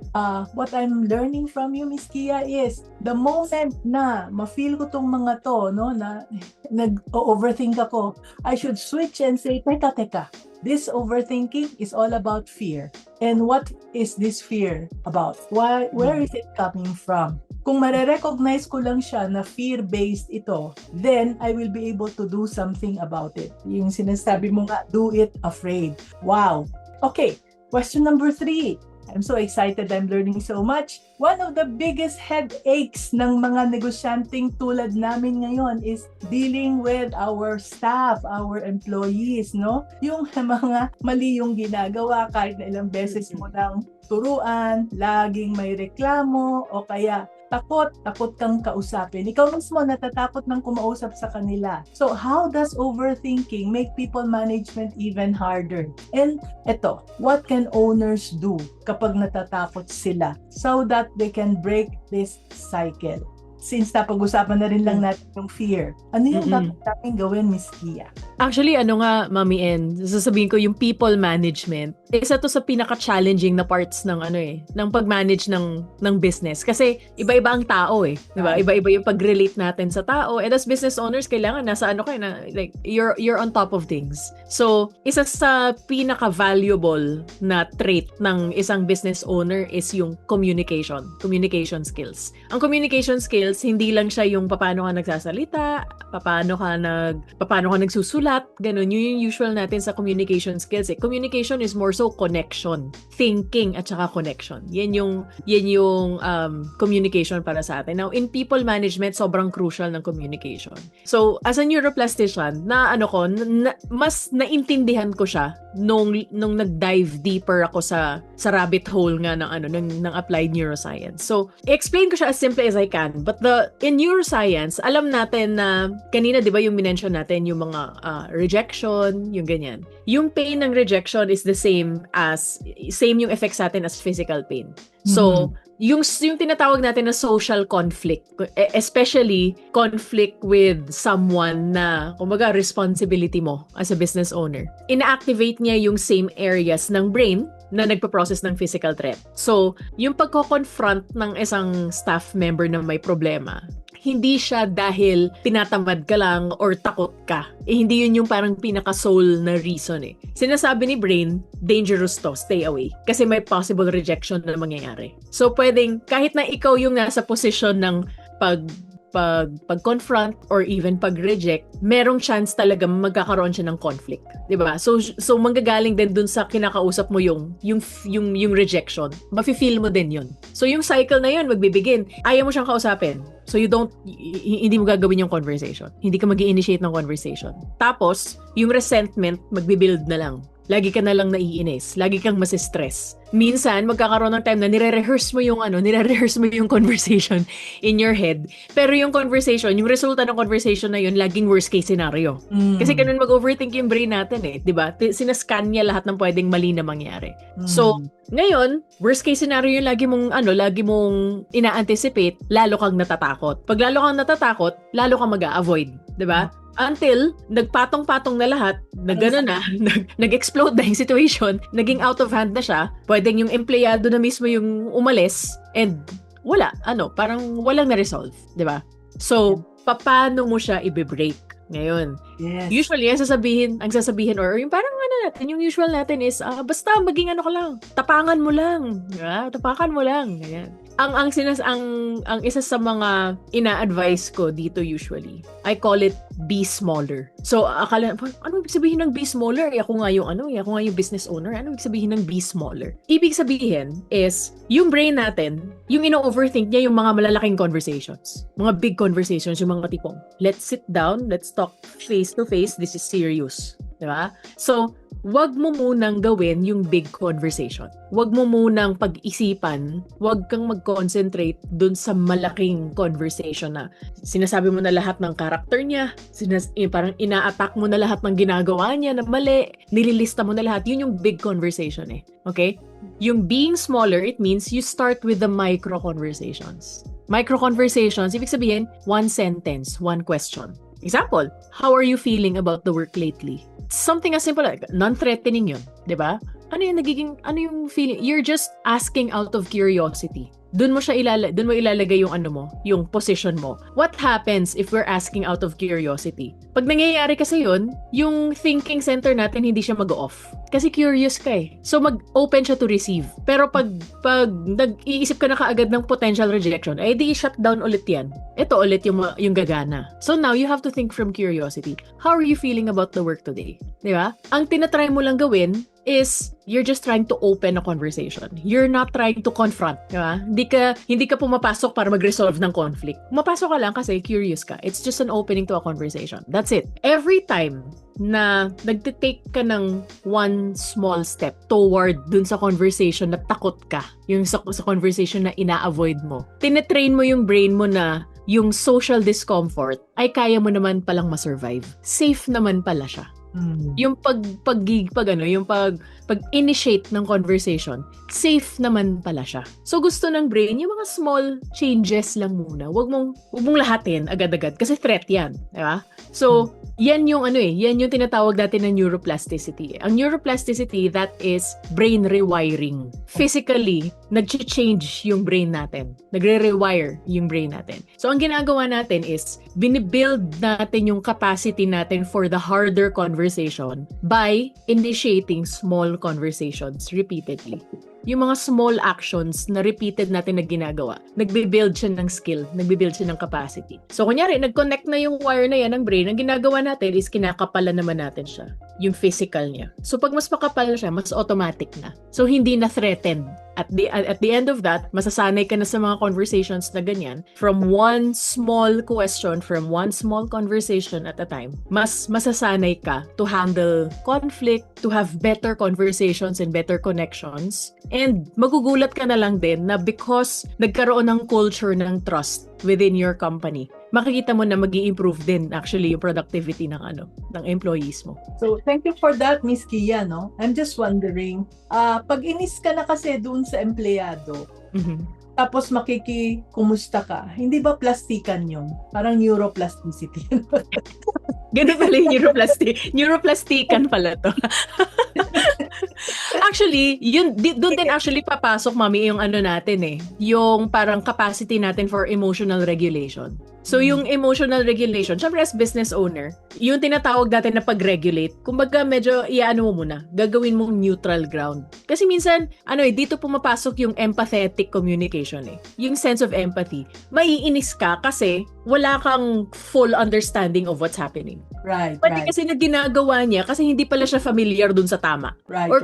what I'm learning from you, Miss Kia, is the moment na ma-feel ko tong mga to, no, na nag-overthink ako, I should switch and say, teka. This overthinking is all about fear. And what is this fear about? Where is it coming from? Kung mare-recognize ko lang siya na fear-based ito, then I will be able to do something about it. Yung sinasabi mo nga, do it afraid. Wow! Okay, question number 3. I'm so excited. I'm learning so much. One of the biggest headaches ng mga negosyanteng tulad namin ngayon is dealing with our staff, our employees, no? Yung mga mali yung ginagawa kahit na ilang beses mo nang turuan, laging may reklamo o kaya takot kang kausapin. Ikaw mismo natatakot ng kumausap sa kanila. So, how does overthinking make people management even harder? And eto, what can owners do kapag natatakot sila so that they can break this cycle? Since napag-usapan na rin lang natin yung fear, ano yung dapat natin gawin, Miss Kia? Actually, Mami En, sasabihin ko yung people management, isa to sa pinaka-challenging na parts ng ng pag-manage ng business. Kasi iba-iba ang tao di ba? Iba-iba yung pag-relate natin sa tao. And as business owners, kailangan nasa kayo na, like, you're on top of things. So, isa sa pinaka-valuable na trait ng isang business owner is yung communication skills. Ang communication skills, hindi lang siya yung paano ka nagsasalita, paano ka nagsusulat, ganun. Yun yung usual natin sa communication skills. Communication is more so connection, thinking at saka connection. Yan yung communication para sa atin. Now, in people management, sobrang crucial ng communication. So, as a neuroplastician, mas naintindihan ko siya nung nag-dive deeper ako sa rabbit hole nga ng applied neuroscience. So, explain ko siya as simple as I can. But in neuroscience, alam natin na kanina, di ba, yung minention natin yung mga rejection, yung ganyan. Yung pain ng rejection is the same yung effects natin as physical pain. So, yung tinatawag natin na social conflict, especially conflict with someone na, kumbaga, responsibility mo as a business owner, ina-activate niya yung same areas ng brain na nagpa-process ng physical threat. So, yung pagko-confront ng isang staff member na may problema, hindi siya dahil tinatamad ka lang or takot ka. Hindi yun yung parang pinaka-soul na reason Sinasabi ni brain, dangerous to, stay away. Kasi may possible rejection na mangyayari. So, pwedeng, kahit na ikaw yung nasa position ng pag-confront or even pag-reject, merong chance talaga magkakaroon siya ng conflict, 'di ba? So manggagaling din dun sa kinakausap mo yung rejection. Mafi-feel mo din 'yun. So yung cycle na 'yun magbibigin. Ayaw mo siyang kausapin. So hindi mo gagawin yung conversation. Hindi ka magi-initiate ng conversation. Tapos, yung resentment magbi-build na lang. Lagi ka na lang naiinis. Lagi kang masistress. Minsan, magkakaroon ng time na nire-rehearse mo yung conversation in your head. Pero yung conversation, yung resulta ng conversation na yun, laging worst case scenario. Kasi ganun mag-overthink yung brain natin diba? Sinascan niya lahat ng pwedeng mali na mangyari. So, ngayon, worst case scenario yung lagi mong ina-anticipate, lalo kang natatakot. Pag lalo kang natatakot, lalo kang mag-a-avoid. Diba? Until, nagpatong-patong na lahat, nag-explode na yung situation, naging out of hand na siya, pwedeng yung empleyado na mismo yung umalis, and parang walang na-resolve, di ba? So, paano mo siya i-break ngayon? Yes. Usually, ang sasabihin, or yung parang yung usual natin is, basta maging ka lang, tapangan mo lang, diba? Tapakan mo lang, ganyan. ang isa sa mga ina-advise ko dito usually, I call it be smaller. So, akala, ano ibig sabihin ng be smaller? Ako nga yung business owner. Ano ibig sabihin ng be smaller? Ibig sabihin is, yung brain natin, yung ino-overthink niya yung mga malalaking conversations. Mga big conversations, yung mga tipong, let's sit down, let's talk face to face, this is serious. Diba? So, wag mo munang gawin yung big conversation. Wag mo munang pag-isipan, wag kang mag-concentrate dun sa malaking conversation na sinasabi mo na lahat ng character niya, parang ina-attack mo na lahat ng ginagawa niya na mali, nililista mo na lahat. Yun yung big conversation eh. Okay? Yung being smaller, it means you start with the micro conversations. Micro conversations, ibig sabihin, one sentence, one question. Example, how are you feeling about the work lately? Something as simple like non-threatening yun, di ba? Ano yung feeling? You're just asking out of curiosity. Doon mo ilalagay yung yung position mo. What happens if we're asking out of curiosity? Pag nangyayari kasi yun, yung thinking center natin hindi siya mag-off. Kasi curious ka eh. So mag-open siya to receive. Pero pag nag-iisip ka na kaagad ng potential rejection, ay di shut down ulit yan. Ito ulit yung gagana. So now you have to think from curiosity. How are you feeling about the work today? Di ba? Ang tinatry mo lang gawin is you're just trying to open a conversation. You're not trying to confront, di ba? Hindi ka pumapasok para mag-resolve ng conflict. Pumapasok ka lang kasi curious ka. It's just an opening to a conversation. That's it. Every time na nagtitake ka ng one small step toward dun sa conversation na takot ka, yung sa conversation na ina-avoid mo, tinetrain mo yung brain mo na yung social discomfort ay kaya mo naman palang ma-survive. Safe naman pala siya. Yung pag-initiate ng conversation, safe naman pala siya. So gusto ng brain yung mga small changes lang muna. Wag mong lahatin agad-agad kasi threat 'yan, di ba? So yan yung tinatawag natin na neuroplasticity. Ang neuroplasticity, that is brain rewiring. Physically, nag-change yung brain natin. Nagre-rewire yung brain natin. So ang ginagawa natin is binibuild natin yung capacity natin for the harder conversation by initiating small conversations repeatedly. Yung mga small actions na repeated natin na ginagawa, nagbe-build siya ng skill, nagbe-build siya ng capacity. So, kunyari, nag-connect na yung wire na yan ng brain, ang ginagawa natin is kinakapalan naman natin siya, yung physical niya. So, pag mas makapal siya, mas automatic na. So, hindi na threatened. At the end of that, masasanay ka na sa mga conversations na ganyan. From one small question, from one small conversation at a time, mas masasanay ka to handle conflict, to have better conversations and better connections. And magugulat ka na lang din na because nagkaroon ng culture ng trust within your company, makikita mo na mag-i-improve din actually yung productivity ng employees mo. So, thank you for that, Miss Kia, no? I'm just wondering, pag inis ka na kasi doon sa empleyado, tapos kumusta ka, hindi ba plastikan yun? Parang neuroplasticity. Ganun pala yung neuroplastikan pala to. Actually, doon din actually papasok, Mami, yung natin eh. Yung parang capacity natin for emotional regulation. So, yung emotional regulation, syempre as business owner, yung tinatawag natin na pag-regulate, kumbaga medyo iyaano mo muna, gagawin mong neutral ground. Kasi minsan, dito pumapasok yung empathetic communication eh. Yung sense of empathy. Maiinis ka kasi wala kang full understanding of what's happening. Right, Pwede kasi na ginagawa niya kasi hindi pala siya familiar dun sa tama. Right, or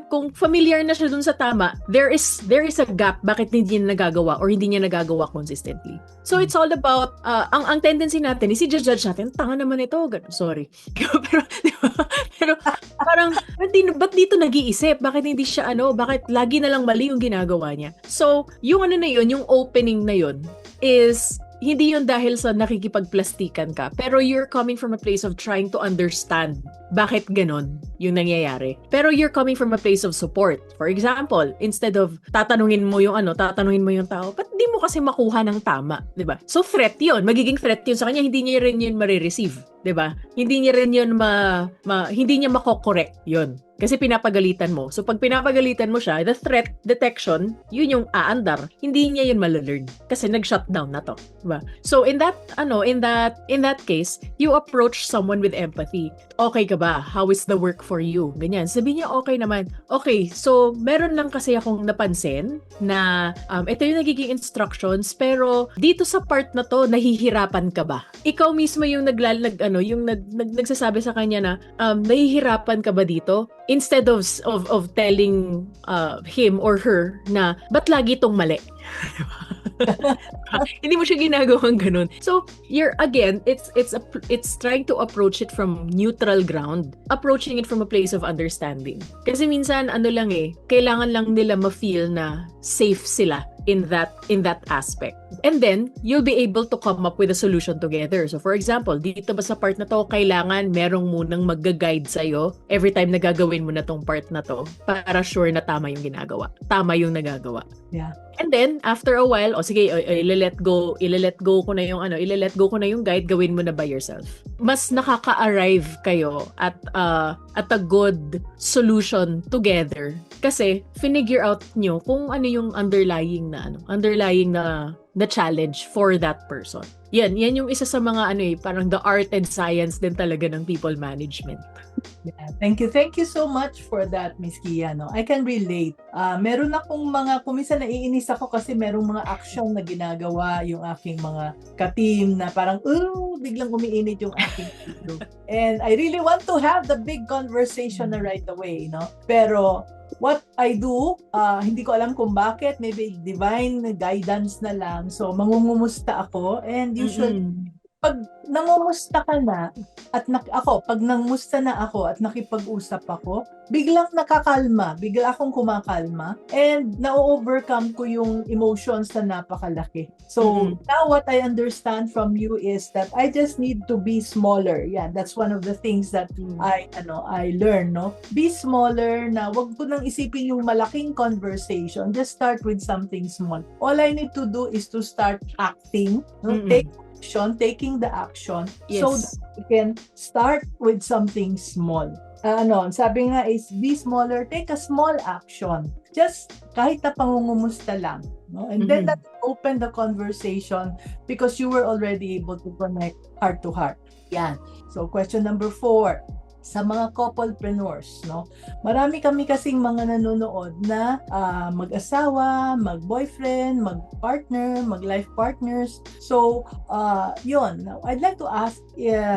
kung familiar na siya dun sa tama, there is a gap bakit hindi niya nagagawa or hindi niya nagagawa consistently. So it's all about ang tendency natin is i-judge natin, tanga naman ito, sorry. pero parang ba't dito nag-iisip? Bakit hindi siya bakit lagi na lang mali yung ginagawa niya? So, yung yung opening na yun is hindi yun dahil sa nakikipagplastikan ka, pero you're coming from a place of trying to understand bakit ganon yung nangyayari. Pero you're coming from a place of support. For example, instead of tatanungin mo yung tao, ba't di mo kasi makuha ng tama, di ba? So threat yun, magiging threat yun sa kanya, hindi niya rin yun ma-receive, di ba? Hindi niya rin yun hindi niya mako-correct yun. Kasi pinapagalitan mo. So pag pinapagalitan mo siya, the threat detection, yun yung aandar. Hindi niya yun malalearn kasi nag-shutdown na to, diba? So in that case, you approach someone with empathy. Okay ka ba? How is the work for you? Ganyan. Sabi niya okay naman. Okay, so meron lang kasi akong napansin na ito yung nagiging instructions, pero dito sa part na to, nahihirapan ka ba? Ikaw mismo yung nagsasabi sa kanya na nahihirapan ka ba dito? Instead of telling him or her na ba't lagi itong mali? Hindi mo siya ginagawang ganun. So, it's trying to approach it from neutral ground, approaching it from a place of understanding. Kasi minsan kailangan lang nila ma-feel na safe sila in that aspect. And then, you'll be able to come up with a solution together. So, for example, dito ba sa part na to, kailangan merong munang mag-guide sa'yo every time na gagawin mo na tong part na to para sure na tama yung ginagawa. Tama yung nagagawa. Yeah. And then, after a while, sige, ile-let go ko na yung guide, gawin mo na by yourself. Mas nakaka-arrive kayo at a good solution together kasi finigure out nyo kung ano yung underlying na challenge for that person. Yan yung isa sa mga parang the art and science din talaga ng people management. Yeah, thank you so much for that, Miss Kia. No? I can relate. Meron akong kuminsan naiinis ako kasi merong mga action na ginagawa yung aking mga ka-team na parang, biglang umiinit yung aking issue. And I really want to have the big conversation na right away, no? Pero what I do, hindi ko alam kung bakit, maybe divine guidance na lang. So, mangungumusta ako and usually, pag nangumusta ka na at pag nangumusta na ako at nakipag-usap ako, biglang nakakalma, bigla akong kumakalma and na-overcome ko yung emotions na napakalaki. So, now what I understand from you is that I just need to be smaller. Yeah, that's one of the things that I learn, no? Be smaller na wag ko nang isipin yung malaking conversation. Just start with something small. All I need to do is to start acting, no? Taking the action, yes, so that we can start with something small. Sabi nga is be smaller, take a small action. Just kahit na pangungumusta lang, no? And then that open the conversation because you were already able to connect heart to heart. Yan. So question number 4. Sa mga couplepreneurs, no? Marami kami kasing mga nanonood na mag-asawa, mag-boyfriend, mag-partner, mag-life partners. So, yun. Now, I'd like to ask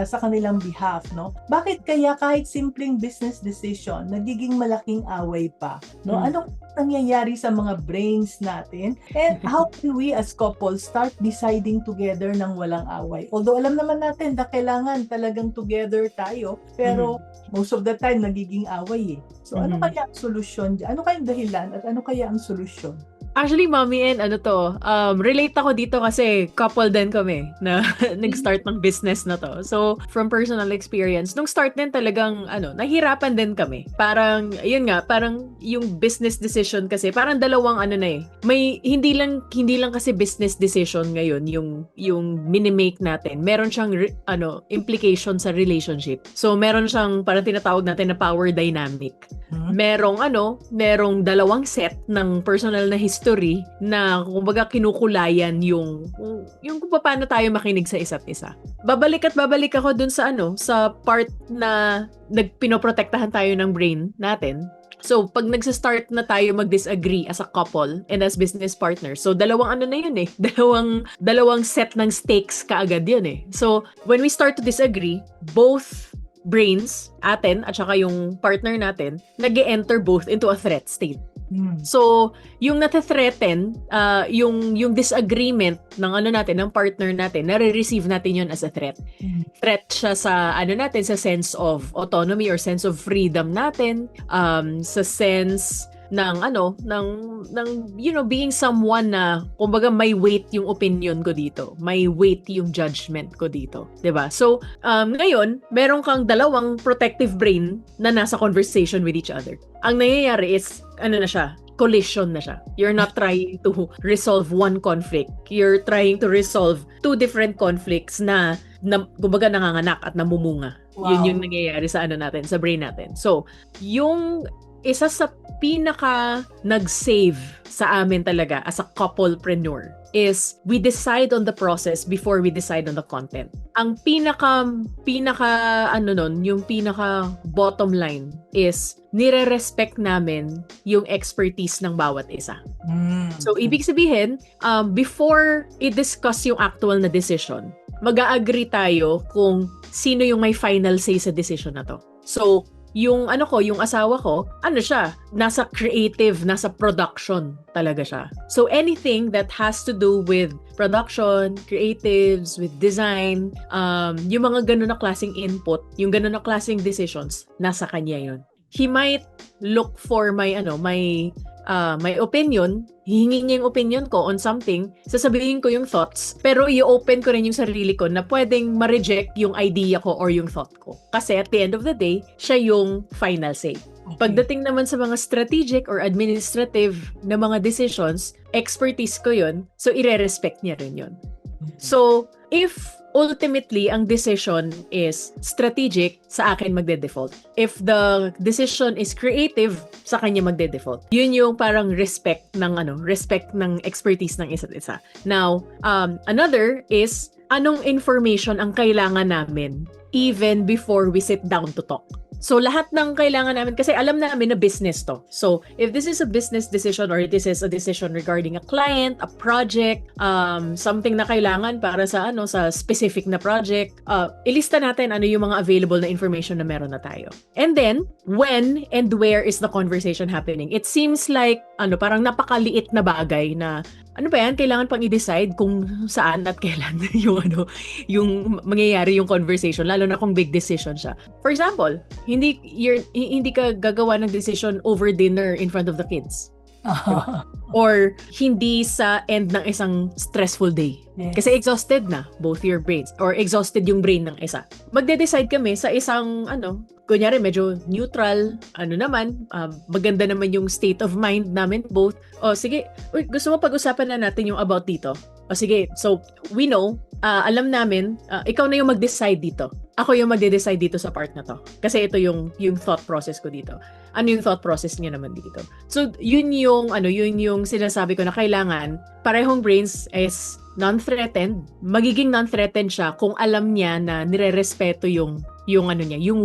sa kanilang behalf, no? Bakit kaya kahit simpleng business decision, nagiging malaking away pa? No? Anong nangyayari sa mga brains natin? And how can we as couples start deciding together ng walang away? Although alam naman natin na kailangan talagang together tayo, pero most of the time nagiging away eh. So ano kaya ang solusyon? Ano kayang dahilan at ano kaya ang solusyon? Actually, Mommy, and relate ako dito kasi couple din kami na nag-start ng business na to. So, from personal experience, nung start din talagang, nahirapan din kami. Parang, yun nga, parang yung business decision kasi, parang dalawang may, hindi lang kasi business decision ngayon, yung minimake natin. Meron siyang, implication sa relationship. So, meron siyang, parang tinatawag natin na power dynamic. Merong dalawang set ng personal na history na kumbaga kinukulayan yung kung paano tayo makinig sa isa't isa. Babalik ako dun sa sa part na pinoprotektahan tayo ng brain natin. So, pag nagsa-start na tayo mag-disagree as a couple and as business partners, so dalawang yun eh. Dalawang set ng stakes kaagad yun eh. So, when we start to disagree, both brains, atin, at saka yung partner natin, nag-e-enter both into a threat state. So, yung nate-threaten, yung disagreement ng partner natin, nare-receive natin yun as a threat. Threat siya sa, sa sense of autonomy or sense of freedom natin, sa sense ng being someone na kumbaga may weight yung opinion ko dito, may weight yung judgment ko dito, 'di ba? So ngayon meron kang dalawang protective brain na nasa conversation with each other. Ang nangyayari is collision na siya. You're not trying to resolve one conflict. You're trying to resolve two different conflicts na kumbaga nanganganak at namumunga. Wow. Yun yung nangyayari sa natin, sa brain natin. So, yung isa sa pinaka nag-save sa amin talaga as a couplepreneur is we decide on the process before we decide on the content. Ang pinaka yung pinaka bottom line is nire-respect namin yung expertise ng bawat isa. So, ibig sabihin, before i-discuss yung actual na decision, mag-a-agree tayo kung sino yung may final say sa decision na to. So, yung asawa ko, siya, nasa creative, nasa production talaga siya. So anything that has to do with production, creatives, with design, yung mga ganun na klaseng input, yung ganun na klaseng decisions, nasa kanya yun. He might look for my opinion, hihingi niya yung opinion ko on something, sasabihin ko yung thoughts, pero i-open ko rin yung sarili ko na pwedeng ma-reject yung idea ko or yung thought ko. Kasi at the end of the day, siya yung final say. Okay. Pagdating naman sa mga strategic or administrative na mga decisions, expertise ko yun, so ire-respect niya rin yun. So, if ultimately, ang decision is strategic, sa akin magde-default. If the decision is creative, sa kanya magde-default. Yun yung parang respect ng expertise ng isa't isa. Now, another is, anong information ang kailangan namin even before we sit down to talk? So, lahat ng kailangan namin, kasi alam namin na business to. So, if this is a business decision or this is a decision regarding a client, a project, something na kailangan para sa specific na project, ilista natin ano yung mga available na information na meron na tayo. And then, when and where is the conversation happening? It seems like, parang napakaliit na bagay na, kailangan pang i-decide kung saan at kailan yung mangyayari yung conversation, lalo na kung big decision siya. For example, hindi ka gagawa ng decision over dinner in front of the kids. Or hindi sa end ng isang stressful day. Yes. Kasi exhausted na both your brains or exhausted yung brain ng isa. Magde-decide kami sa isang kunyari medyo neutral, maganda naman yung state of mind namin both. O sige, gusto mo pag-usapan na natin yung about dito. O sige, so we know, alam namin, ikaw na yung mag-decide dito. Ako yung magde-decide dito sa part na to. Kasi ito yung thought process ko dito. Ano yung thought process niya naman dito? So, yun yung sinasabi ko na kailangan parehong brains is non-threatened. Magiging non-threatened siya kung alam niya na nire-respeto yung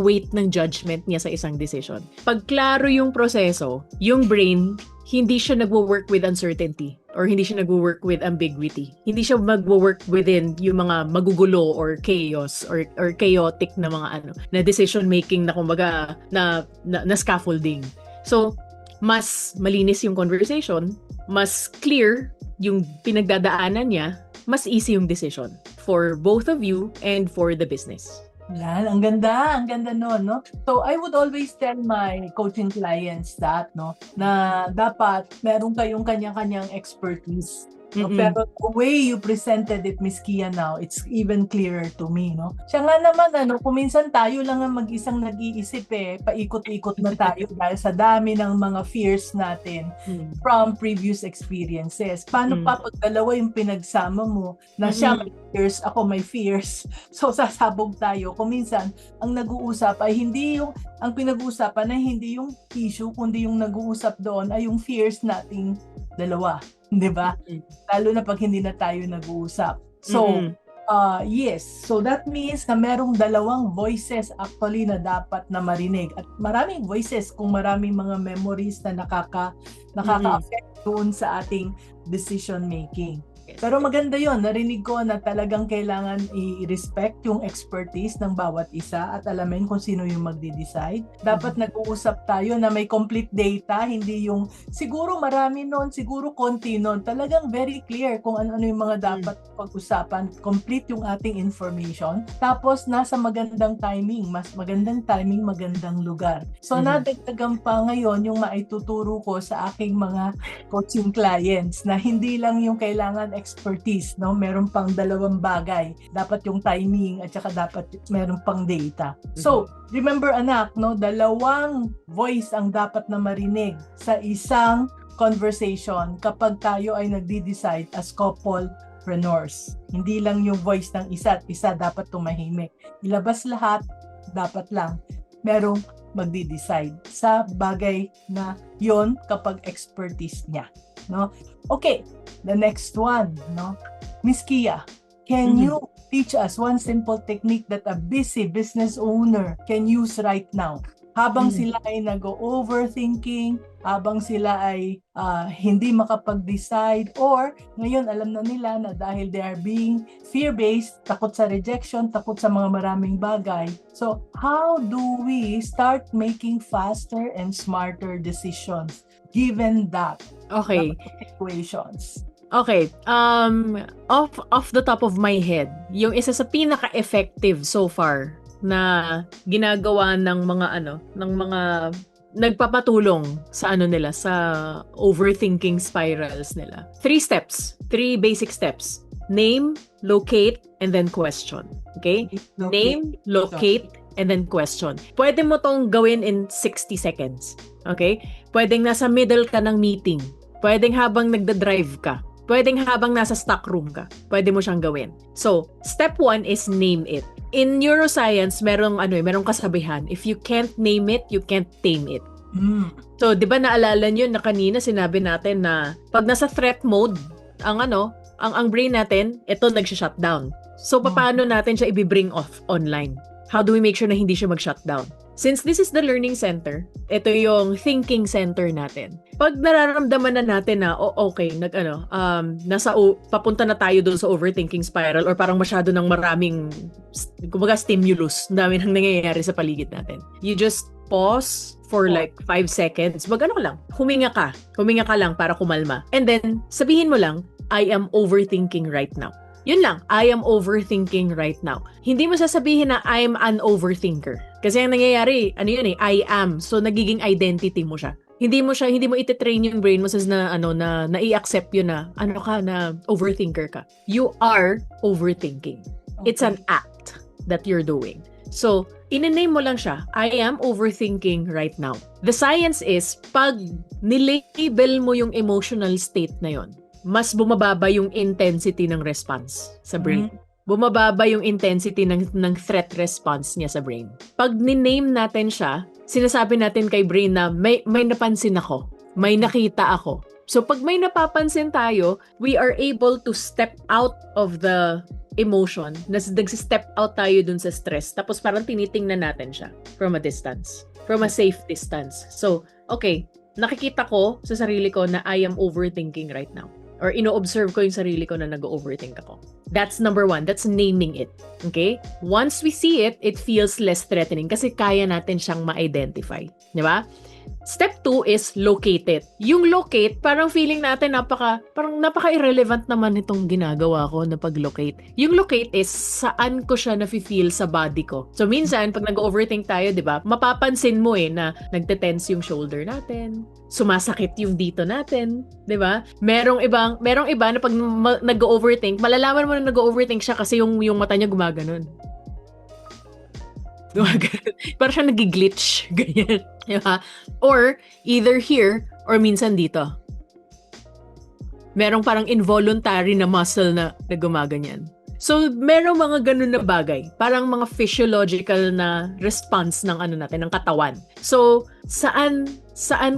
weight ng judgment niya sa isang decision. Pag klaro yung proseso, yung brain, hindi siya nagwo-work with uncertainty or hindi siya nagwo-work with ambiguity. Hindi siya magwo-work within yung mga magugulo or chaos or chaotic na mga na decision making na kumbaga na scaffolding. So, mas malinis yung conversation, mas clear yung pinagdadaanan niya, mas easy yung decision for both of you and for the business. Yan, ang ganda nun, no? So, I would always tell my coaching clients that, no, na dapat meron kayong kanya-kanyang expertise. No? Mm-hmm. Pero the way you presented it, Miss Kia, now, it's even clearer to me, no? Siya nga naman, kung minsan tayo lang ang mag-isang nag-iisip paikot-ikot na tayo dahil sa dami ng mga fears natin from previous experiences. Paano pa pag dalawa yung pinagsama mo na siya may fears, ako may fears, so sasabog tayo. Kung minsan, ang nag-uusap ay ang pinag-uusapan ay hindi yung issue, kundi yung nag-uusap doon ay yung fears nating dalawa. Di ba? Lalo na pag hindi na tayo nag-uusap. So, yes. So, that means na merong dalawang voices actually na dapat na marinig. At maraming voices kung maraming mga memories na nakaka-affect doon sa ating decision making. Pero maganda yon, narinig ko na talagang kailangan i-respect yung expertise ng bawat isa at alamin kung sino yung magde-decide. Dapat nag-uusap tayo na may complete data, hindi yung siguro marami nun, siguro konti nun. Talagang very clear kung ano yung mga dapat pag-usapan, complete yung ating information. Tapos nasa magandang timing, mas magandang timing, magandang lugar. So nadagdagan pa ngayon yung maituturo ko sa aking mga coaching clients na hindi lang yung kailangan expertise, no? Meron pang dalawang bagay. Dapat yung timing at saka dapat meron pang data. So, remember anak, no? Dalawang voice ang dapat na marinig sa isang conversation kapag tayo ay nagdi-decide as couple entrepreneurs. Hindi lang yung voice ng isa at isa dapat tumahimik. Ilabas lahat, dapat lang merong magdi-decide sa bagay na yon kapag expertise niya. No? Okay, the next one. No? Miss Kia, can you teach us one simple technique that a busy business owner can use right now? Habang sila ay nag-overthinking, habang sila ay hindi makapag-decide, or ngayon alam na nila na dahil they are being fear-based, takot sa rejection, takot sa mga maraming bagay. So, how do we start making faster and smarter decisions given that situations? Okay, off the top of my head, yung isa sa pinaka-effective so far na ginagawa ng mga nagpapatulong sa nila, sa overthinking spirals nila. 3 basic steps. Name, locate, and then question. Okay? Name, locate, and then question. Pwede mo tong gawin in 60 seconds. Okay? Pwedeng nasa middle ka ng meeting. Pwedeng habang nagda-drive ka. Pwedeng habang nasa stock room ka. Pwede mo siyang gawin. So, step 1 is name it. In neuroscience, merong kasabihan, if you can't name it, you can't tame it. So, 'di ba naalala niyo na kanina sinabi natin na pag nasa threat mode, ang brain natin, ito nagsha-shutdown. So, paano natin siya i-bring off online? How do we make sure na hindi siya mag-shutdown? Since this is the learning center, ito yung thinking center natin. Pag nararamdaman na natin na, papunta na tayo doon sa overthinking spiral or parang masyado ng maraming, stimulus, dami nang nangyayari sa paligid natin. You just pause for like 5 seconds. Huminga ka lang para kumalma. And then, sabihin mo lang, I am overthinking right now. Yun lang, I am overthinking right now. Hindi mo sasabihin na I'm an overthinker. Kasi ang nangyayari, I am. So nagiging identity mo siya. Hindi mo ititrain yung brain mo na i-accept yun na na overthinker ka. You are overthinking. Okay. It's an act that you're doing. So, in-name mo lang siya, I am overthinking right now. The science is, pag nilabel mo yung emotional state na yon, mas bumababa yung intensity ng response sa brain. Bumababa yung intensity ng threat response niya sa brain. Pag ni-name natin siya, sinasabi natin kay brain na may napansin ako, may nakita ako. So pag may napapansin tayo, we are able to step out of the emotion, nag-step out tayo dun sa stress, tapos parang tinitingnan natin siya from a distance, from a safe distance. So, okay, nakikita ko sa sarili ko na I am overthinking right now. Or ino-observe ko yung sarili ko na nag-overthink ako. That's number 1. That's naming it. Okay? Once we see it, it feels less threatening kasi kaya natin siyang ma-identify. Di ba? Step 2 is locate it. Yung locate, parang feeling natin napaka-irrelevant naman itong ginagawa ko na pag-locate. Yung locate is saan ko siya nafe-feel sa body ko. So minsan, pag nag-overthink tayo, di ba, mapapansin mo na nagte-tense yung shoulder natin, sumasakit yung dito natin, di ba? Merong iba na pag nag-overthink, malalaman mo na nag-overthink siya kasi yung mata niya gumaganon. Parang siya nag-glitch. Ganyan. Diba? Or, either here, or minsan dito. Merong parang involuntary na muscle na gumaganyan. So, merong mga ganun na bagay. Parang mga physiological na response ng ng katawan. So, saan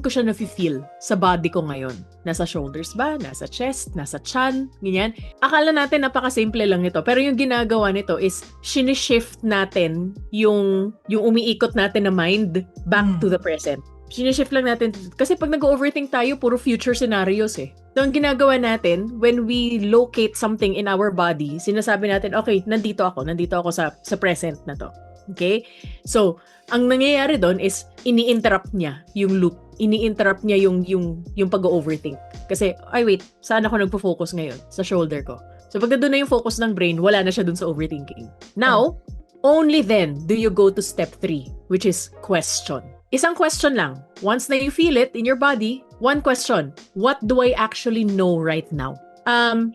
ko siya nafe-feel sa body ko ngayon? Nasa shoulders ba? Nasa chest? Nasa chan? Ganyan. Akala natin napaka-simple lang nito. Pero yung ginagawa nito is, shift natin yung umiikot natin na mind back to the present. Shift lang natin. Kasi pag nag-overthink tayo, puro future scenarios eh. So, ang ginagawa natin, when we locate something in our body, sinasabi natin, okay, nandito ako sa present na to. Okay? So, ang nangyayari doon is, ini-interrupt niya yung loop. Ini-interrupt niya yung pag-overthink. Kasi, wait, saan ako nagpo-focus ngayon? Sa shoulder ko. So, pag doon na yung focus ng brain, wala na siya doon sa overthinking. Now, only then do you go to step 3, which is question. Isang question lang. Once na you feel it in your body, one question. What do I actually know right now?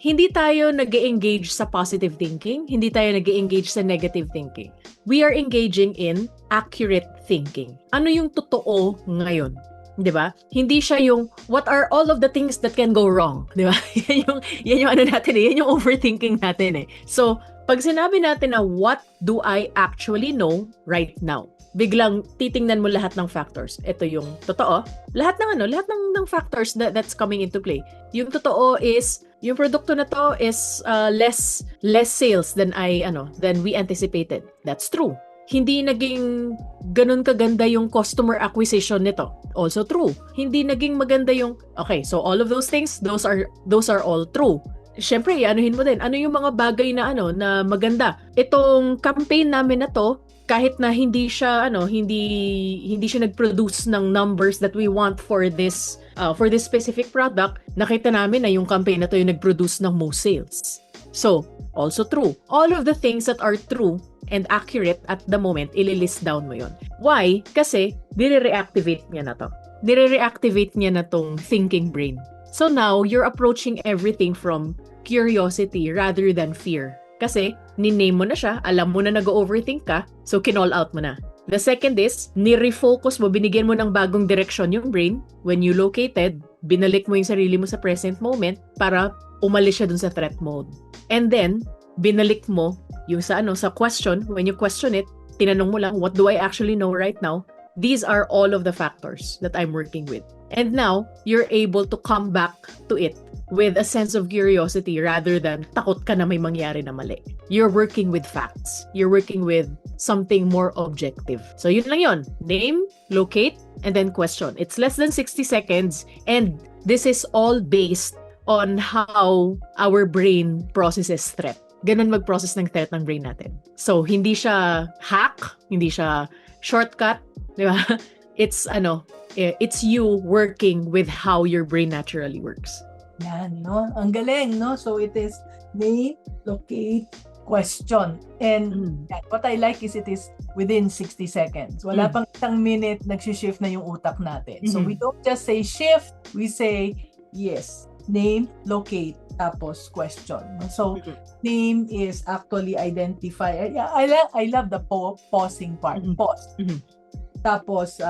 Hindi tayo nag-engage sa positive thinking. Hindi tayo nag-engage sa negative thinking. We are engaging in accurate thinking. Ano yung totoo ngayon? 'Di ba? Hindi siya yung what are all of the things that can go wrong, 'di ba? Yan yung ano natin yan yung overthinking natin eh. So, pag sinabi natin na what do I actually know right now? Biglang titingnan mo lahat ng factors. Ito yung totoo. Lahat ng factors that's coming into play. Yung totoo is yung produkto na to is less sales than we anticipated. That's true. Hindi naging ganun kaganda yung customer acquisition nito. Also true. Hindi naging maganda yung okay, so all of those things, those are all true. Syempre, anuhin mo din. Ano yung mga bagay na na maganda? Itong campaign namin na to, kahit na hindi siya nag-produce ng numbers that we want for this specific product, nakita namin na yung campaign na to yung nag-produce ng most sales. So, also true. All of the things that are true and accurate at the moment, ililist down mo yon. Why? Kasi, dire-reactivate niya na to. Dire-reactivate niya na tong thinking brain. So now, you're approaching everything from curiosity rather than fear. Kasi, niname mo na siya, alam mo na nag-overthink ka, so kinall out mo na. The second is, ni-refocus mo, binigyan mo ng bagong direction yung brain. When you located, binalik mo yung sarili mo sa present moment para umalis siya dun sa threat mode. And then, binalik mo yung sa question, when you question it, tinanong mo lang, what do I actually know right now? These are all of the factors that I'm working with. And now, you're able to come back to it with a sense of curiosity rather than takot ka na may mangyari na mali. You're working with facts. You're working with something more objective. So yun lang yun. Name, locate, and then question. It's less than 60 seconds and this is all based on how our brain processes threat. Ganun mag-process ng threat ng brain natin. So, hindi siya hack, hindi siya shortcut, di ba? It's you working with how your brain naturally works. Yan, no? Ang galing, no? So, it is name, locate, question. And what I like is it is within 60 seconds. Wala pang isang minute, nagsishift na yung utak natin. So, we don't just say shift, we say yes. Name, locate, tapos question. So, name is actually identify. I love the pausing part. Pause. Tapos,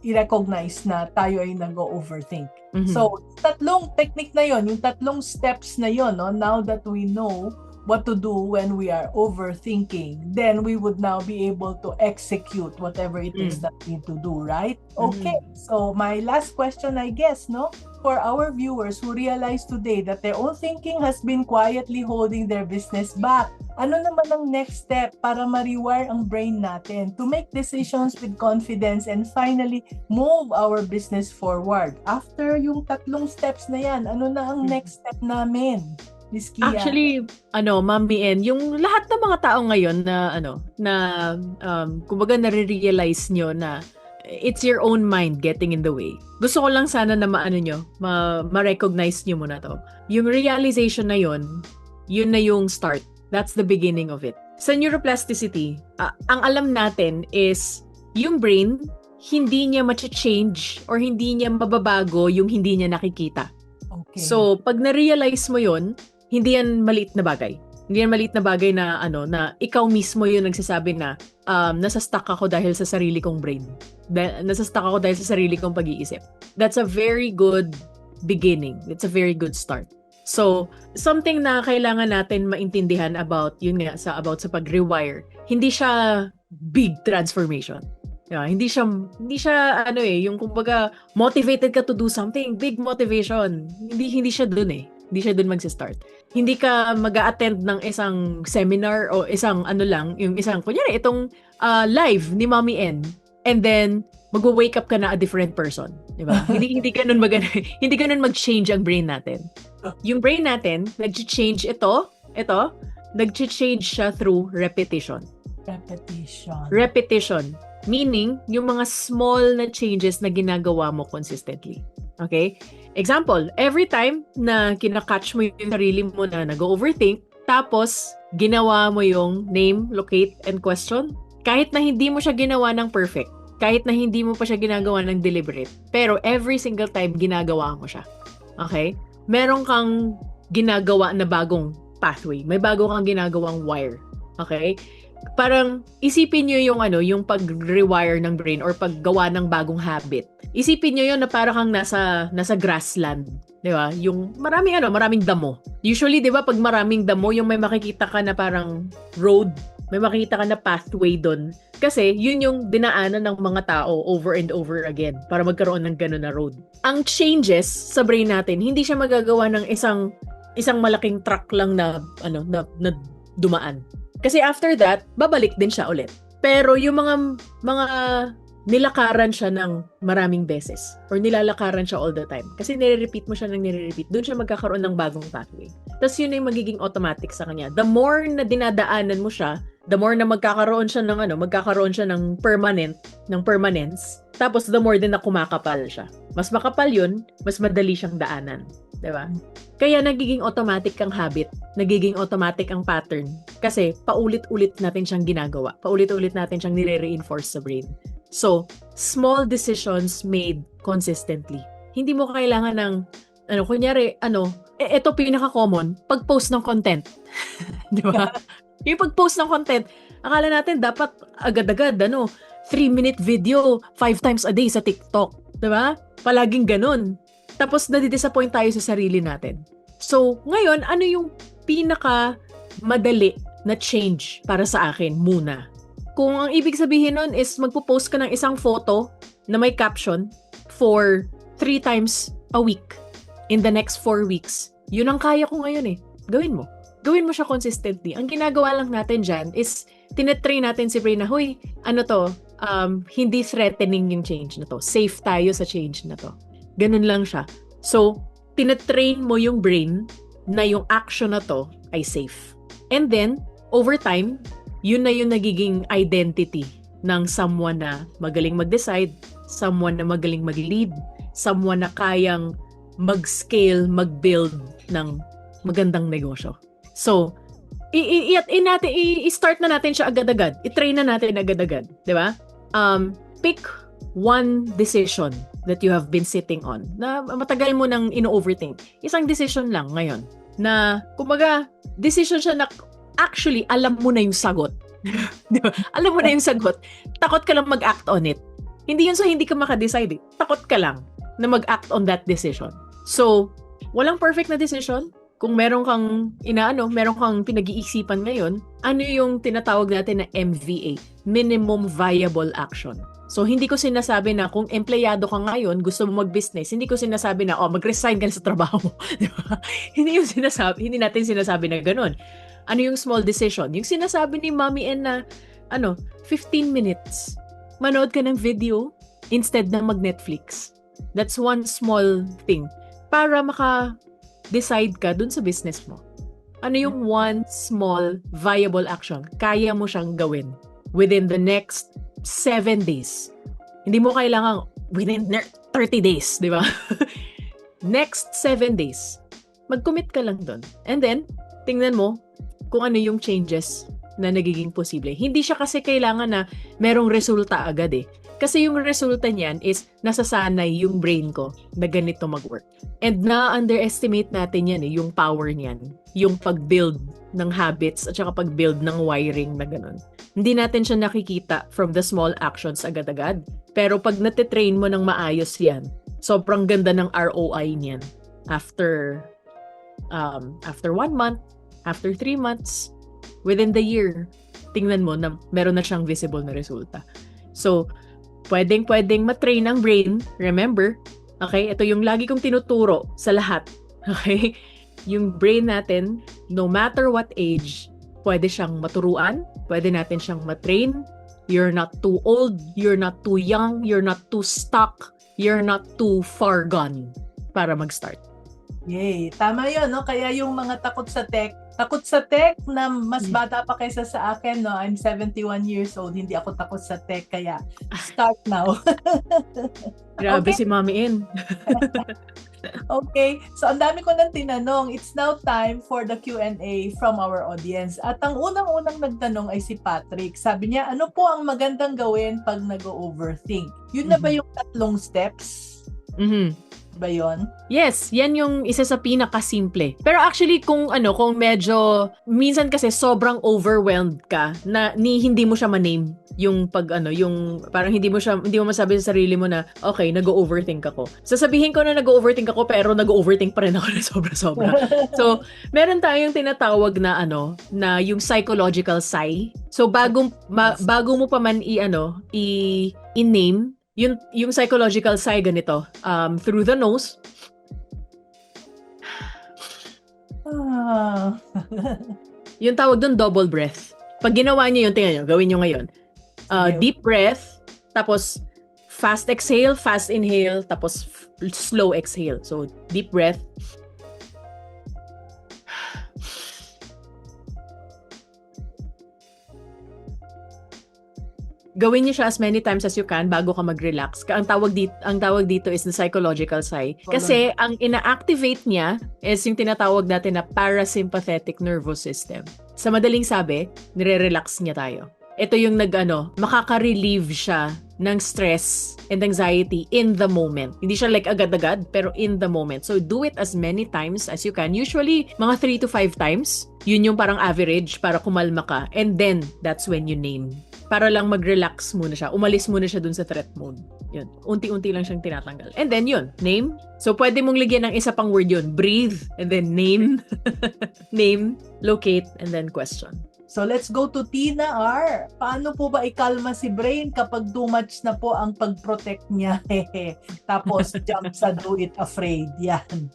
i-recognize na tayo ay nag-overthink. So, tatlong technique na yon, yung tatlong steps na yon, no? Now that we know what to do when we are overthinking, then we would now be able to execute whatever it is that we need to do, right? Okay, so my last question, I guess, no? For our viewers who realize today that their own thinking has been quietly holding their business back, ano naman ang next step para ma-rewire ang brain natin to make decisions with confidence and finally move our business forward? After yung tatlong steps na yan, ano na ang next step namin? Miss Kia. Actually, Mami N, yung lahat ng mga tao ngayon kumbaga nare-realize nyo na it's your own mind getting in the way. Gusto ko lang sana na ma-recognize nyo muna to. Yung realization na yun na yung start. That's the beginning of it. Sa neuroplasticity, ang alam natin is yung brain, hindi niya ma-change or hindi niya mababago yung hindi niya nakikita. Okay. So, pag na-realize mo yun, hindi yan maliit na bagay. Hindi yan maliit na bagay na na ikaw mismo yung nagsasabi na nasa-stuck ako dahil sa sarili kong brain. Nasa-stuck ako dahil sa sarili kong pag-iisip. That's a very good beginning. It's a very good start. So, something na kailangan natin maintindihan about sa pag-rewire, hindi siya big transformation. Yeah, hindi siya yung kumbaga motivated ka to do something, big motivation. Hindi siya dun eh. Hindi siya dun magsi-start. Hindi ka mag-a-attend ng isang seminar o isang yung isang kunyari itong live ni Mommy N, and then magwo-wake up ka na a different person, di ba? hindi ganun mag-change ang brain natin. Yung brain natin nag-change nag-change siya through repetition. Repetition. Meaning, yung mga small na changes na ginagawa mo consistently. Okay? Example, every time na kinakatch mo yung sarili mo na nag-overthink, tapos ginawa mo yung name, locate, and question, kahit na hindi mo siya ginawa ng perfect, kahit na hindi mo pa siya ginagawa ng deliberate, pero every single time ginagawa mo siya. Okay? Meron kang ginagawa na bagong pathway. May bago kang ginagawang wire. Okay? parang isipin nyo yung yung pag-rewire ng brain or paggawa ng bagong habit. Isipin nyo yun na parang kang nasa grassland. Di ba? Yung maraming damo. Usually, di ba, pag maraming damo, yung may makikita ka na parang road, may makikita ka na pathway doon. Kasi, yun yung dinaanan ng mga tao over and over again para magkaroon ng gano'n na road. Ang changes sa brain natin, hindi siya magagawa ng isang malaking truck lang na dumaan. Kasi after that, babalik din siya ulit. Pero yung mga nilakaran siya ng maraming beses or nilalakaran siya all the time. Kasi nire-repeat mo siya ng nire-repeat. Doon siya magkakaroon ng bagong pathway. Tapos yun yung magiging automatic sa kanya. The more na dinadaanan mo siya, the more na magkakaroon siya ng permanence. Tapos the more din na kumakapal siya. Mas makapal yun, mas madali siyang daanan. Diba? Kaya nagiging automatic ang habit. Nagiging automatic ang pattern. Kasi paulit-ulit natin siyang ginagawa. Paulit-ulit natin siyang nire-reinforce sa brain. So, small decisions made consistently. Hindi mo kailangan ng, kunyari, ito pinaka-common, pag-post ng content. Di ba? Yung pag-post ng content, akala natin dapat agad-agad, 3-minute video, 5 times a day sa TikTok. Di ba? Palaging ganun. Tapos, nadidisappoint tayo sa sarili natin. So, ngayon, ano yung pinaka-madali na change para sa akin muna? Kung ang ibig sabihin nun is magpo-post ka ng isang photo na may caption for 3 times a week in the next 4 weeks, yun ang kaya ko ngayon eh. Gawin mo. Gawin mo siya consistently. Ang ginagawa lang natin dyan is tinetrain natin si brain na, hindi threatening yung change na to. Safe tayo sa change na to. Ganun lang siya. So, tinetrain mo yung brain na yung action na to ay safe. And then, over time, yun na yung nagiging identity ng someone na magaling mag-decide, someone na magaling mag-lead, someone na kayang mag-scale, mag-build ng magandang negosyo. So, i-start na natin siya agad-agad. I-train na natin agad-agad. Di ba? Pick one decision that you have been sitting on na matagal mo nang ino-overthink. Isang decision lang ngayon na, kumbaga, decision siya na actually, alam mo na yung sagot. Diba? Alam mo na yung sagot. Takot ka lang mag-act on it. Hindi yun so hindi ka makadecide eh. Takot ka lang na mag-act on that decision. So, walang perfect na decision. Kung meron kang pinag-iisipan ngayon, ano yung tinatawag natin na MVA? Minimum Viable Action. So, hindi ko sinasabi na kung empleyado ka ngayon, gusto mo mag-business, hindi ko sinasabi na, mag-resign ka na sa trabaho mo. Diba? Hindi natin sinasabi na ganun. Ano yung small decision? Yung sinasabi ni Mommy N na, 15 minutes. Manood ka ng video instead na mag-Netflix. That's one small thing. Para maka-decide ka dun sa business mo. Ano yung one small viable action? Kaya mo siyang gawin within the next 7 days. Hindi mo kailangan within 30 days, di ba? Next 7 days. Mag-commit ka lang dun. And then, tingnan mo kung ano yung changes na nagiging posible. Hindi siya kasi kailangan na merong resulta agad eh. Kasi yung resulta niyan is nasasanay yung brain ko na ganito mag-work. And na-underestimate natin yan eh, yung power niyan. Yung pag-build ng habits at saka pag-build ng wiring na ganun. Hindi natin siya nakikita from the small actions agad-agad. Pero pag natitrain mo ng maayos yan, sobrang ganda ng ROI niyan. After 1 month, after 3 months, within the year, tingnan mo na meron na siyang visible na resulta. So, pwedeng matrain ang brain. Remember, okay, ito yung lagi kong tinuturo sa lahat. Okay? Yung brain natin, no matter what age, pwede siyang maturuan, pwede natin siyang matrain. You're not too old, you're not too young, you're not too stuck, you're not too far gone para mag-start. Yay, tama yun, no? Kaya yung mga takot sa tech na mas bata pa kaysa sa akin, no? I'm 71 years old, hindi ako takot sa tech, kaya start now. Grabe si Mommy N. Okay, so ang dami ko nang tinanong. It's now time for the Q&A from our audience. At ang unang-unang nagtanong ay si Patrick. Sabi niya, ano po ang magandang gawin pag nag-overthink? Yun na ba yung 3 steps? ba yon? Yes, yan yung isa sa pinakasimple. Pero actually kung medyo minsan kasi sobrang overwhelmed ka na hindi mo siya ma-name yung yung parang hindi mo masabi sa sarili mo na okay, nag-overthink ako. Sasabihin ko na nag-overthink ako pero nag-overthink pa rin ako na sobra-sobra. So, meron tayong tinatawag na na yung psychological sigh. So bago mo pa man i-name yung psychological sigh ganito, through the nose. Yung tawag doon double breath. Pag ginawa niyo yun, tingnan niyo, gawin niyo ngayon. Deep breath, tapos fast exhale, fast inhale, tapos slow exhale. So, deep breath. Gawin niyo siya as many times as you can bago ka mag-relax. Ang tawag dito is the psychological sigh. Kasi ang ina-activate niya is yung tinatawag natin na parasympathetic nervous system. Sa madaling sabi, nire-relax niya tayo. Ito yung makaka-relieve siya ng stress and anxiety in the moment. Hindi siya like agad-agad, pero in the moment. So, do it as many times as you can. Usually, mga 3 to 5 times. Yun yung parang average para kumalma ka. And then, that's when you name. Para lang mag-relax muna siya. Umalis muna siya dun sa threat mode. Yun. Unti-unti lang siyang tinatanggal. And then yun, name. So, pwede mong ligyan ng isa pang word yun. Breathe, and then name. Name, locate, and then question. So, let's go to Tina R. Paano po ba ikalma si brain kapag too much na po ang pag-protect niya? Tapos, jump sa do it afraid. Yan.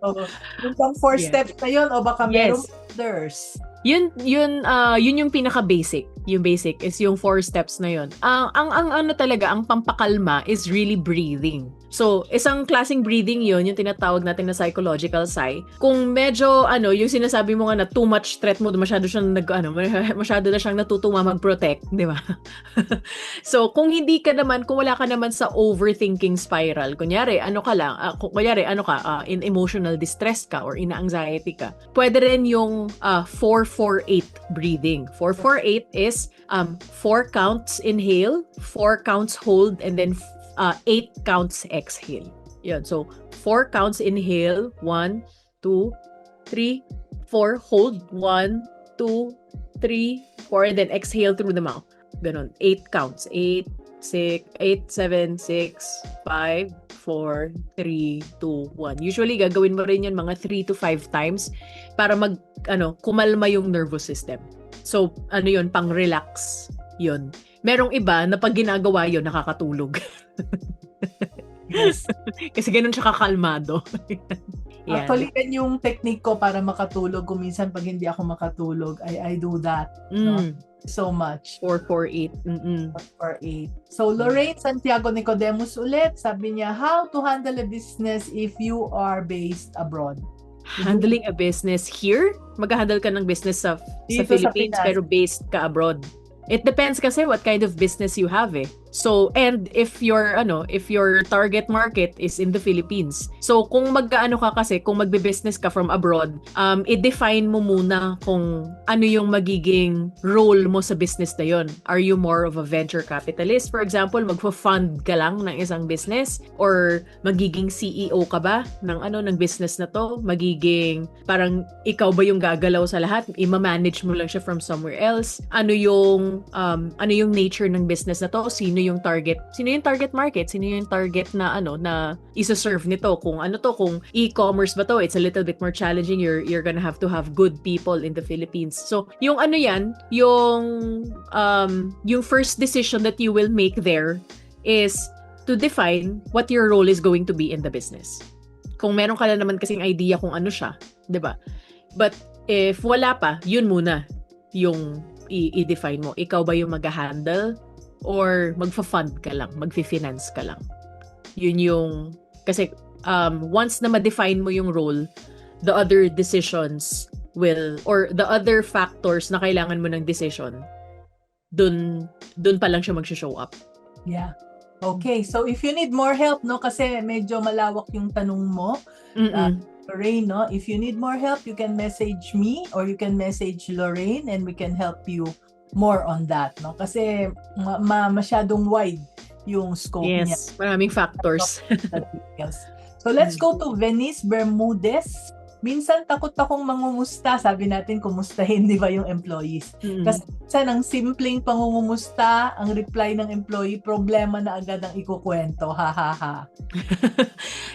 So, yung 4 steps na yun, o baka meron others? Yun yung pinaka-basic. Yung basic is yung 4 steps na yun. Ang pampakalma is really breathing. So, isang klaseng breathing yun, yung tinatawag natin na psychological sigh. Kung medyo, yung sinasabi mo nga na too much threat mode, masyado na siyang natutuwa mag-protect, di ba? So, kung wala ka naman sa overthinking spiral, kunyari, in emotional distress ka or in anxiety ka, pwede rin yung 4-4-8 breathing. 4-4-8 is 4 counts inhale, 4 counts hold, and then 8 counts exhale. Yun. So, 4 counts inhale. 1, 2, 3, 4. Hold. 1, 2, 3, 4. And then exhale through the mouth. Ganon. 8 counts. 8, 7, 6, 5, 4, 3, 2, 1. Usually, gagawin mo rin yun mga 3 to 5 times para kumalma yung nervous system. So, yun, pang-relax yun. Merong iba na pag ginagawa yun, nakakatulog. Yes. Kasi ganun siya kakalmado. Yeah. Actually, yan yung technique ko para makatulog. Kung minsan pag hindi ako makatulog, I do that. No? So much. 4-4-8. 4-4-8. So, Lorraine Santiago Nicodemus ulit, sabi niya, how to handle a business if you are based abroad? Handling a business here? Mag-handle ka ng business sa Philippines pero based ka abroad. It depends kasi what kind of business you have So, and if your target market is in the Philippines. So, kung kung magbe-business ka from abroad, i-define mo muna kung ano yung magiging role mo sa business na yon. Are you more of a venture capitalist? For example, magfa-fund ka lang ng isang business or magiging CEO ka ba ng business na to? Magiging parang ikaw ba yung gagalaw sa lahat? I-manage mo lang siya from somewhere else? Ano yung nature ng business na to? Sino yung target market, sino yung target na isa-serve nito, kung kung e-commerce ba to, it's a little bit more challenging, you're gonna have to have good people in the Philippines. So yung yung first decision that you will make there is to define what your role is going to be in the business. Kung meron ka na naman kasing idea kung ano siya, 'di ba? But if wala pa, yun muna yung i-define mo. Ikaw ba yung mag-handle or magfa-fund ka lang, magfi-finance ka lang. Yun yung, kasi once na ma-define mo yung role, the other decisions or the other factors na kailangan mo ng decision, dun pa lang siya mag-show up. Yeah. Okay, so if you need more help, kasi medyo malawak yung tanong mo, Lorraine, if you need more help, you can message me or you can message Lorraine and we can help you more on that, kasi masyadong wide yung scope niya. Yes, maraming factors. So let's go to Venice Bermudez. Minsan takot akong mangumusta. Sabi natin, kumustahin, di ba, yung employees? Kasi minsan, ang simpleng pangungumusta, ang reply ng employee, problema na agad ang ikukwento. Ha, ha, ha.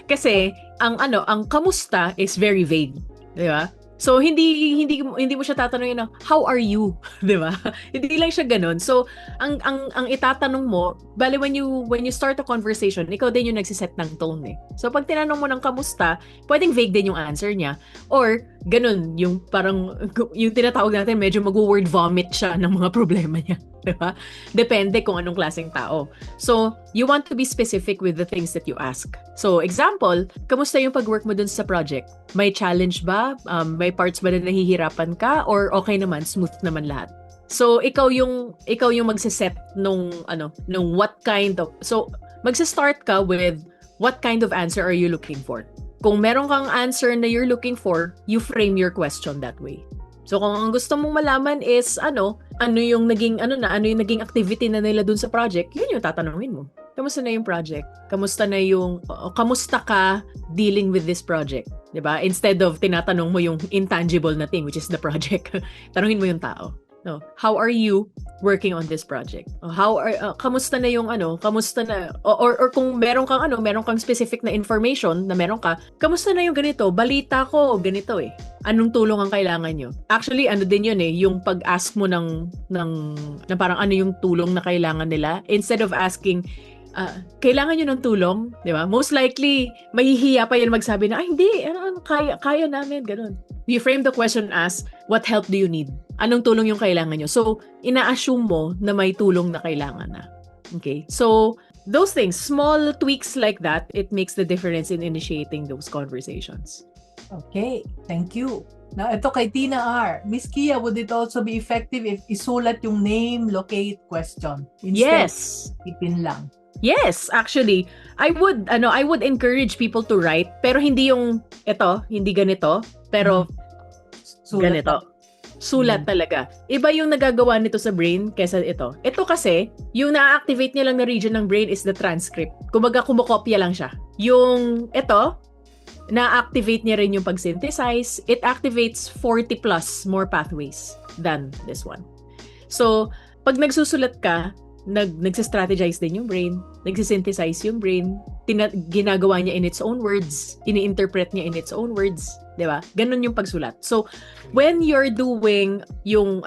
Kasi, ang kamusta is very vague. Di ba? So, hindi mo siya tatanungin na, how are you? Di ba? Hindi lang siya ganun. So, ang itatanong mo, bale when you start a conversation, ikaw din yung nagsiset ng tone eh. So, pag tinanong mo ng kamusta, pwedeng vague din yung answer niya. Or, ganun, yung parang, yung tinatawag natin, medyo mag-word vomit siya ng mga problema niya. Diba? Depende kung anong klaseng tao. So, you want to be specific with the things that you ask. So, example, kamusta yung pag-work mo dun sa project? May challenge ba? May parts ba na nahihirapan ka? Or okay naman, smooth naman lahat? So, ikaw yung magse-set nung what kind of... So, magse-start ka with what kind of answer are you looking for? Kung meron kang answer na you're looking for, you frame your question that way. So kung ang gusto mong malaman is ano yung naging activity na nila dun sa project, yun yung tatanungin mo. Kamusta na yung project? Kamusta ka dealing with this project? 'Di ba? Instead of tinatanong mo yung intangible na thing, which is the project, tanungin mo yung tao. No, how are you working on this project? Kamusta na yung kamusta na or kung meron kang specific na information na meron ka, kamusta na yung ganito? Balita ko ganito eh. Anong tulong ang kailangan nyo? Actually, din yun eh, yung pag-ask mo ng parang ano yung tulong na kailangan nila, instead of asking kailangan nyo ng tulong, di ba? Most likely, mahihiya pa yun magsabi na, hindi, kaya namin, ganun. You frame the question as, what help do you need? Anong tulong yung kailangan nyo? So, ina-assume mo na may tulong na kailangan na. Okay? So, those things, small tweaks like that, it makes the difference in initiating those conversations. Okay, thank you. Now, ito kay Tina R. Miss Kia, would it also be effective if isulat yung name, locate, question? Instead, Yes. ipin lang. Yes, actually, I would encourage people to write, pero hindi yung hindi ganito, pero Sulat ganito. Sulat talaga. Iba yung nagagawa nito sa brain kesa ito. Ito kasi, yung na-activate niya lang na region ng brain is the transcript. Kumbaga, kumokopya lang siya. Yung ito, na-activate niya rin yung pag-synthesize. It activates 40 plus more pathways than this one. So, pag nagsusulat ka, nagsistrategize din yung brain, nagsisynthesize yung brain, ginagawa niya in its own words, ini-interpret niya in its own words, di ba? Ganun yung pagsulat. So, when you're doing yung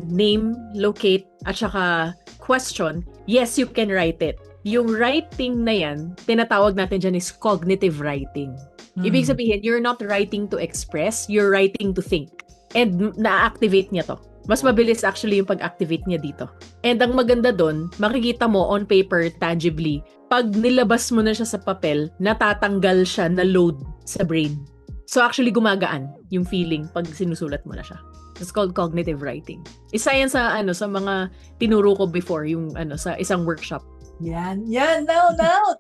name, locate, at saka question, yes, you can write it. Yung writing na yan, tinatawag natin dyan is cognitive writing. Ibig sabihin, you're not writing to express, you're writing to think. And na-activate niya to. Mas mabilis actually yung pag-activate niya dito. And ang maganda doon, makikita mo on paper tangibly, pag nilabas mo na siya sa papel, natatanggal siya na load sa brain. So actually gumagaan yung feeling pag sinusulat mo na siya. It's called cognitive writing. Isa yan sa mga tinuro ko before, yung sa isang workshop. Yan. Now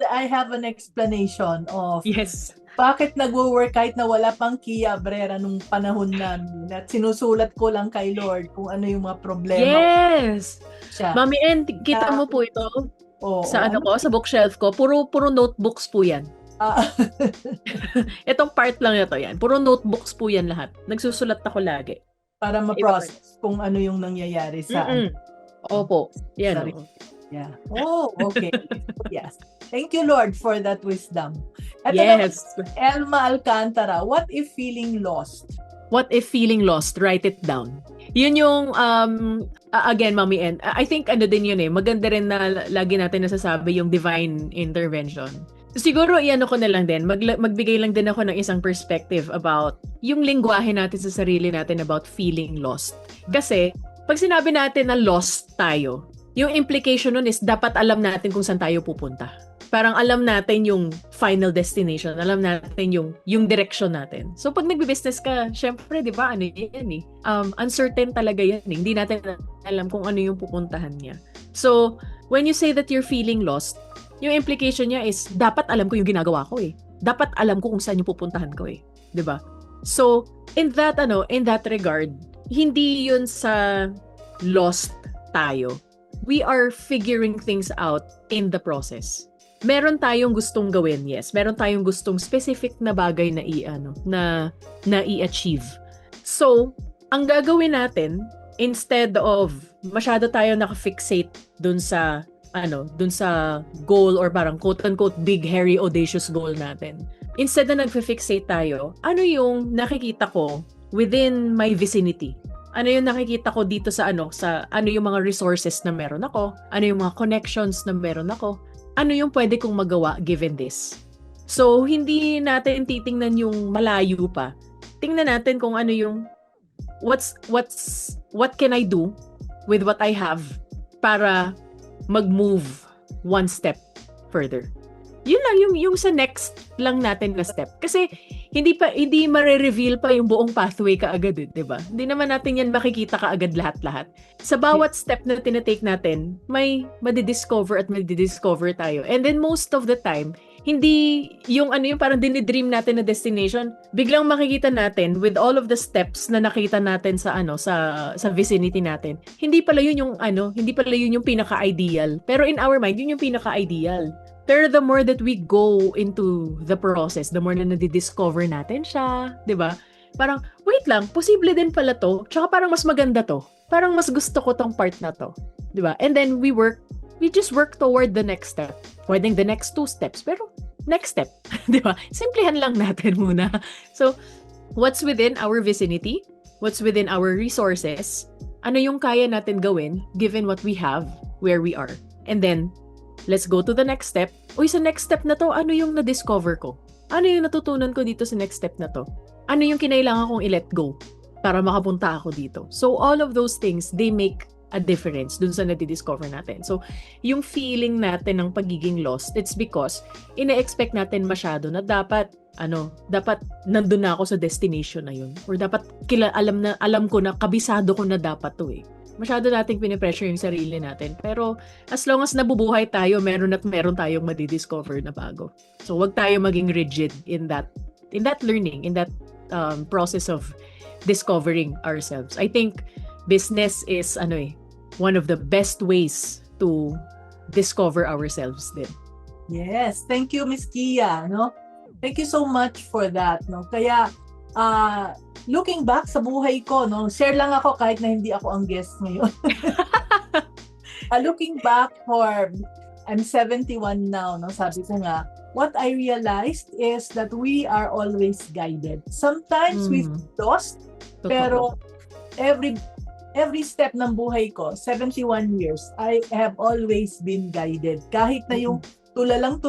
I have an explanation of Yes. Bakit nagwo-work kahit na wala pang Kia Abrera nung panahon namin at sinusulat ko lang kay Lord kung ano yung mga problema. Yes! Siya. Mami, and kita mo po ito sa sa bookshelf ko. Puro notebooks po yan. Itong part lang ito yan. Puro notebooks po yan lahat. Nagsusulat ako lagi. Para ma-process kung ano yung nangyayari sa Opo. Yan. Sorry. Yeah. Oh, okay. Yes. Thank you, Lord, for that wisdom. Ito Yes. Elma Alcantara, what if feeling lost? What if feeling lost? Write it down. Yun yung, again, Mommy N, I think din yun eh. Maganda rin na lagi natin nasasabi yung divine intervention. Siguro ko na lang din, magbigay lang din ako ng isang perspective about yung lingwahe natin sa sarili natin about feeling lost. Kasi, pag sinabi natin na lost tayo, yung implication nun is dapat alam natin kung saan tayo pupunta. Parang alam natin yung final destination, alam natin yung direction natin. So pag nagbi-business ka, syempre, 'di ba? Yan eh. Uncertain talaga yan eh. Hindi natin alam kung ano yung pupuntahan niya. So, when you say that you're feeling lost, yung implication niya is dapat alam ko yung ginagawa ko eh. Dapat alam ko kung saan yung pupuntahan ko eh. 'Di ba? So, in that regard, hindi yun sa lost tayo. We are figuring things out in the process. meron tayong gustong gawin, yes. Meron tayong gustong specific na bagay na i-achieve. So, ang gagawin natin, instead of masyado tayo nakafixate dun sa goal or parang quote-unquote big, hairy, audacious goal natin. Instead na nagfe-fixate tayo, ano yung nakikita ko within my vicinity? Ano yung nakikita ko dito sa ano yung mga resources na meron ako? Ano yung mga connections na meron ako? Ano yung pwede kong magawa given this? So, hindi natin titingnan yung malayo pa. Tingnan natin kung ano yung what can I do with what I have para mag-move one step further. Yun lang yung sa next lang natin na step. Kasi hindi mare-reveal pa yung buong pathway kaagad, 'di ba? Hindi naman natin yan makikita kaagad lahat-lahat. Sa bawat step na tinatake natin, may madidiscover at madidiscover tayo. And then most of the time, hindi yung parang dinidream natin na destination, biglang makikita natin with all of the steps na nakita natin sa vicinity natin. Hindi pala yun yung pinaka-ideal. Pero in our mind, yun yung pinaka-ideal. Pero the more that we go into the process, the more na nadidiscover natin siya, 'di ba? Parang, wait lang, posible din pala to, tsaka parang mas maganda to. Parang mas gusto ko tong part na to, 'di ba? And then we just work toward the next step. Pwedeng the next 2 steps, pero next step, 'di ba? Simplihan lang natin muna. So, what's within our vicinity? What's within our resources? Ano yung kaya natin gawin given what we have, where we are? And then let's go to the next step. Uy, sa next step na to, ano yung na-discover ko? Ano yung natutunan ko dito sa next step na to? Ano yung kinailangan kong i-let go para makapunta ako dito? So, all of those things, they make a difference dun sa nadidiscover natin. So, yung feeling natin ng pagiging lost, it's because ina-expect natin masyado na dapat nandun na ako sa destination na yun. Or dapat alam ko na, kabisado ko na dapat to eh. Masyado nating pinipressure yung sarili natin. Pero as long as nabubuhay tayo, meron tayong madidiscover na bago. So wag tayo maging rigid in that learning, in that process of discovering ourselves. I think business is one of the best ways to discover ourselves din. Yes, thank you Miss Kia, no? Thank you so much for that, no? Kaya looking back sa buhay ko, no, share lang ako kahit na hindi ako ang guest ngayon. Looking back I'm 71 now, no, sabi ko nga, what I realized is that we are always guided. Sometimes we feel lost, pero every step ng buhay ko, 71 years, I have always been guided. Kahit na yung tulala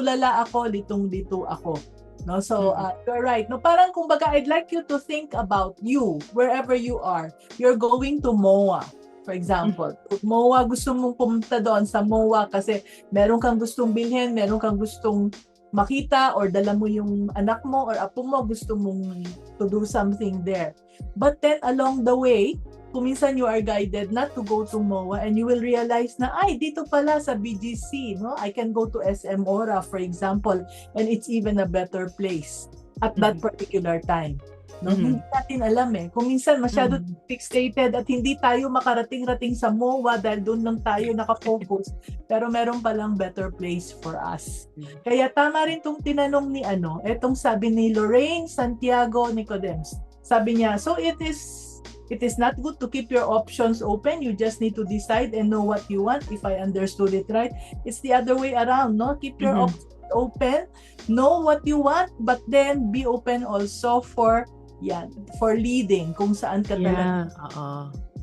ako, litong-lito ako. No, so you're right. No, parang kumbaga I'd like you to think about you wherever you are. You're going to MOA, for example. MOA, gusto mong pumunta doon sa MOA kasi meron kang gustong bilhin, meron kang gustong makita, or dala mo yung anak mo or apo mo, gusto mong to do something there. But then along the way, kuminsan you are guided not to go to MOA, and you will realize na, dito pala sa BGC, no? I can go to SM Ora, for example, and it's even a better place at that particular time. No? Hindi natin alam kung minsan masyado fixated at hindi tayo makarating-rating sa MOA dahil doon lang tayo nakafocus, pero meron palang better place for us. Kaya tama rin tong tinanong ni etong sabi ni Lorraine Santiago Nicodemus. Sabi niya, so it is not good to keep your options open. You just need to decide and know what you want. If I understood it right, it's the other way around, no? Keep your options open, know what you want, but then be open also for leading kung saan ka talaga.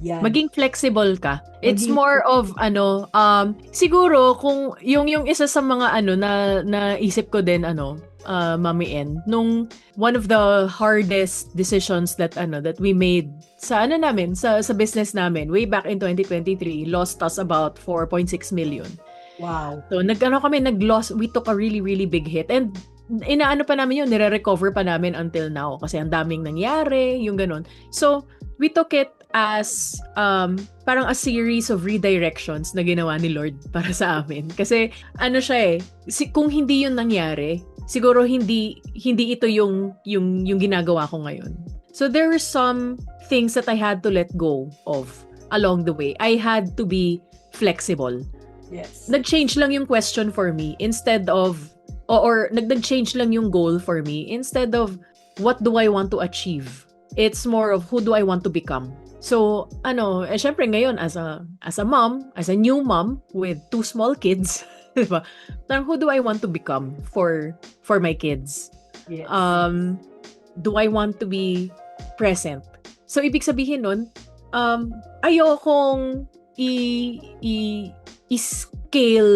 Yeah. Maging flexible ka. It's more of siguro kung yung isa sa mga na isip ko din Mami N, nung one of the hardest decisions that we made sa sa business namin way back in 2023, lost us about 4.6 million. Wow. So nag-loss, we took a really really big hit, and inaano pa namin yun, nire-recover pa namin until now kasi ang daming nangyari, yung ganun. So we took it as parang a series of redirections na ginawa ni Lord para sa amin. Kasi siya kung hindi yun nangyari, siguro hindi ito yung ginagawa ko ngayon. So there were some things that I had to let go of along the way. I had to be flexible. Yes. nag-change lang yung question for me instead of, or nag-change lang yung goal for me instead of what do I want to achieve. It's more of who do I want to become. So, syempre ngayon as a mom, as a new mom with 2 small kids, diba? Parang who do I want to become for my kids? Yes. Do I want to be present? So, ibig sabihin nun, ayokong i-scale,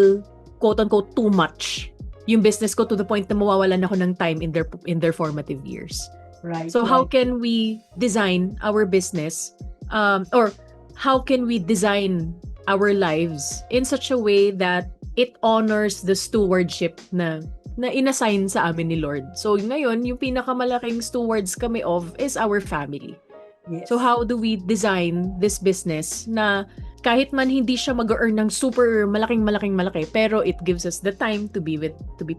quote-unquote, too much yung business ko to the point na mawawalan ako ng time in their formative years. Right. So, how can we design our business, or how can we design our lives in such a way that it honors the stewardship na inassign sa amin ni Lord. So ngayon, yung pinakamalaking stewards kami of is our family. Yes. So how do we design this business na kahit man hindi siya mag-earn ng super malaki, pero it gives us the time to be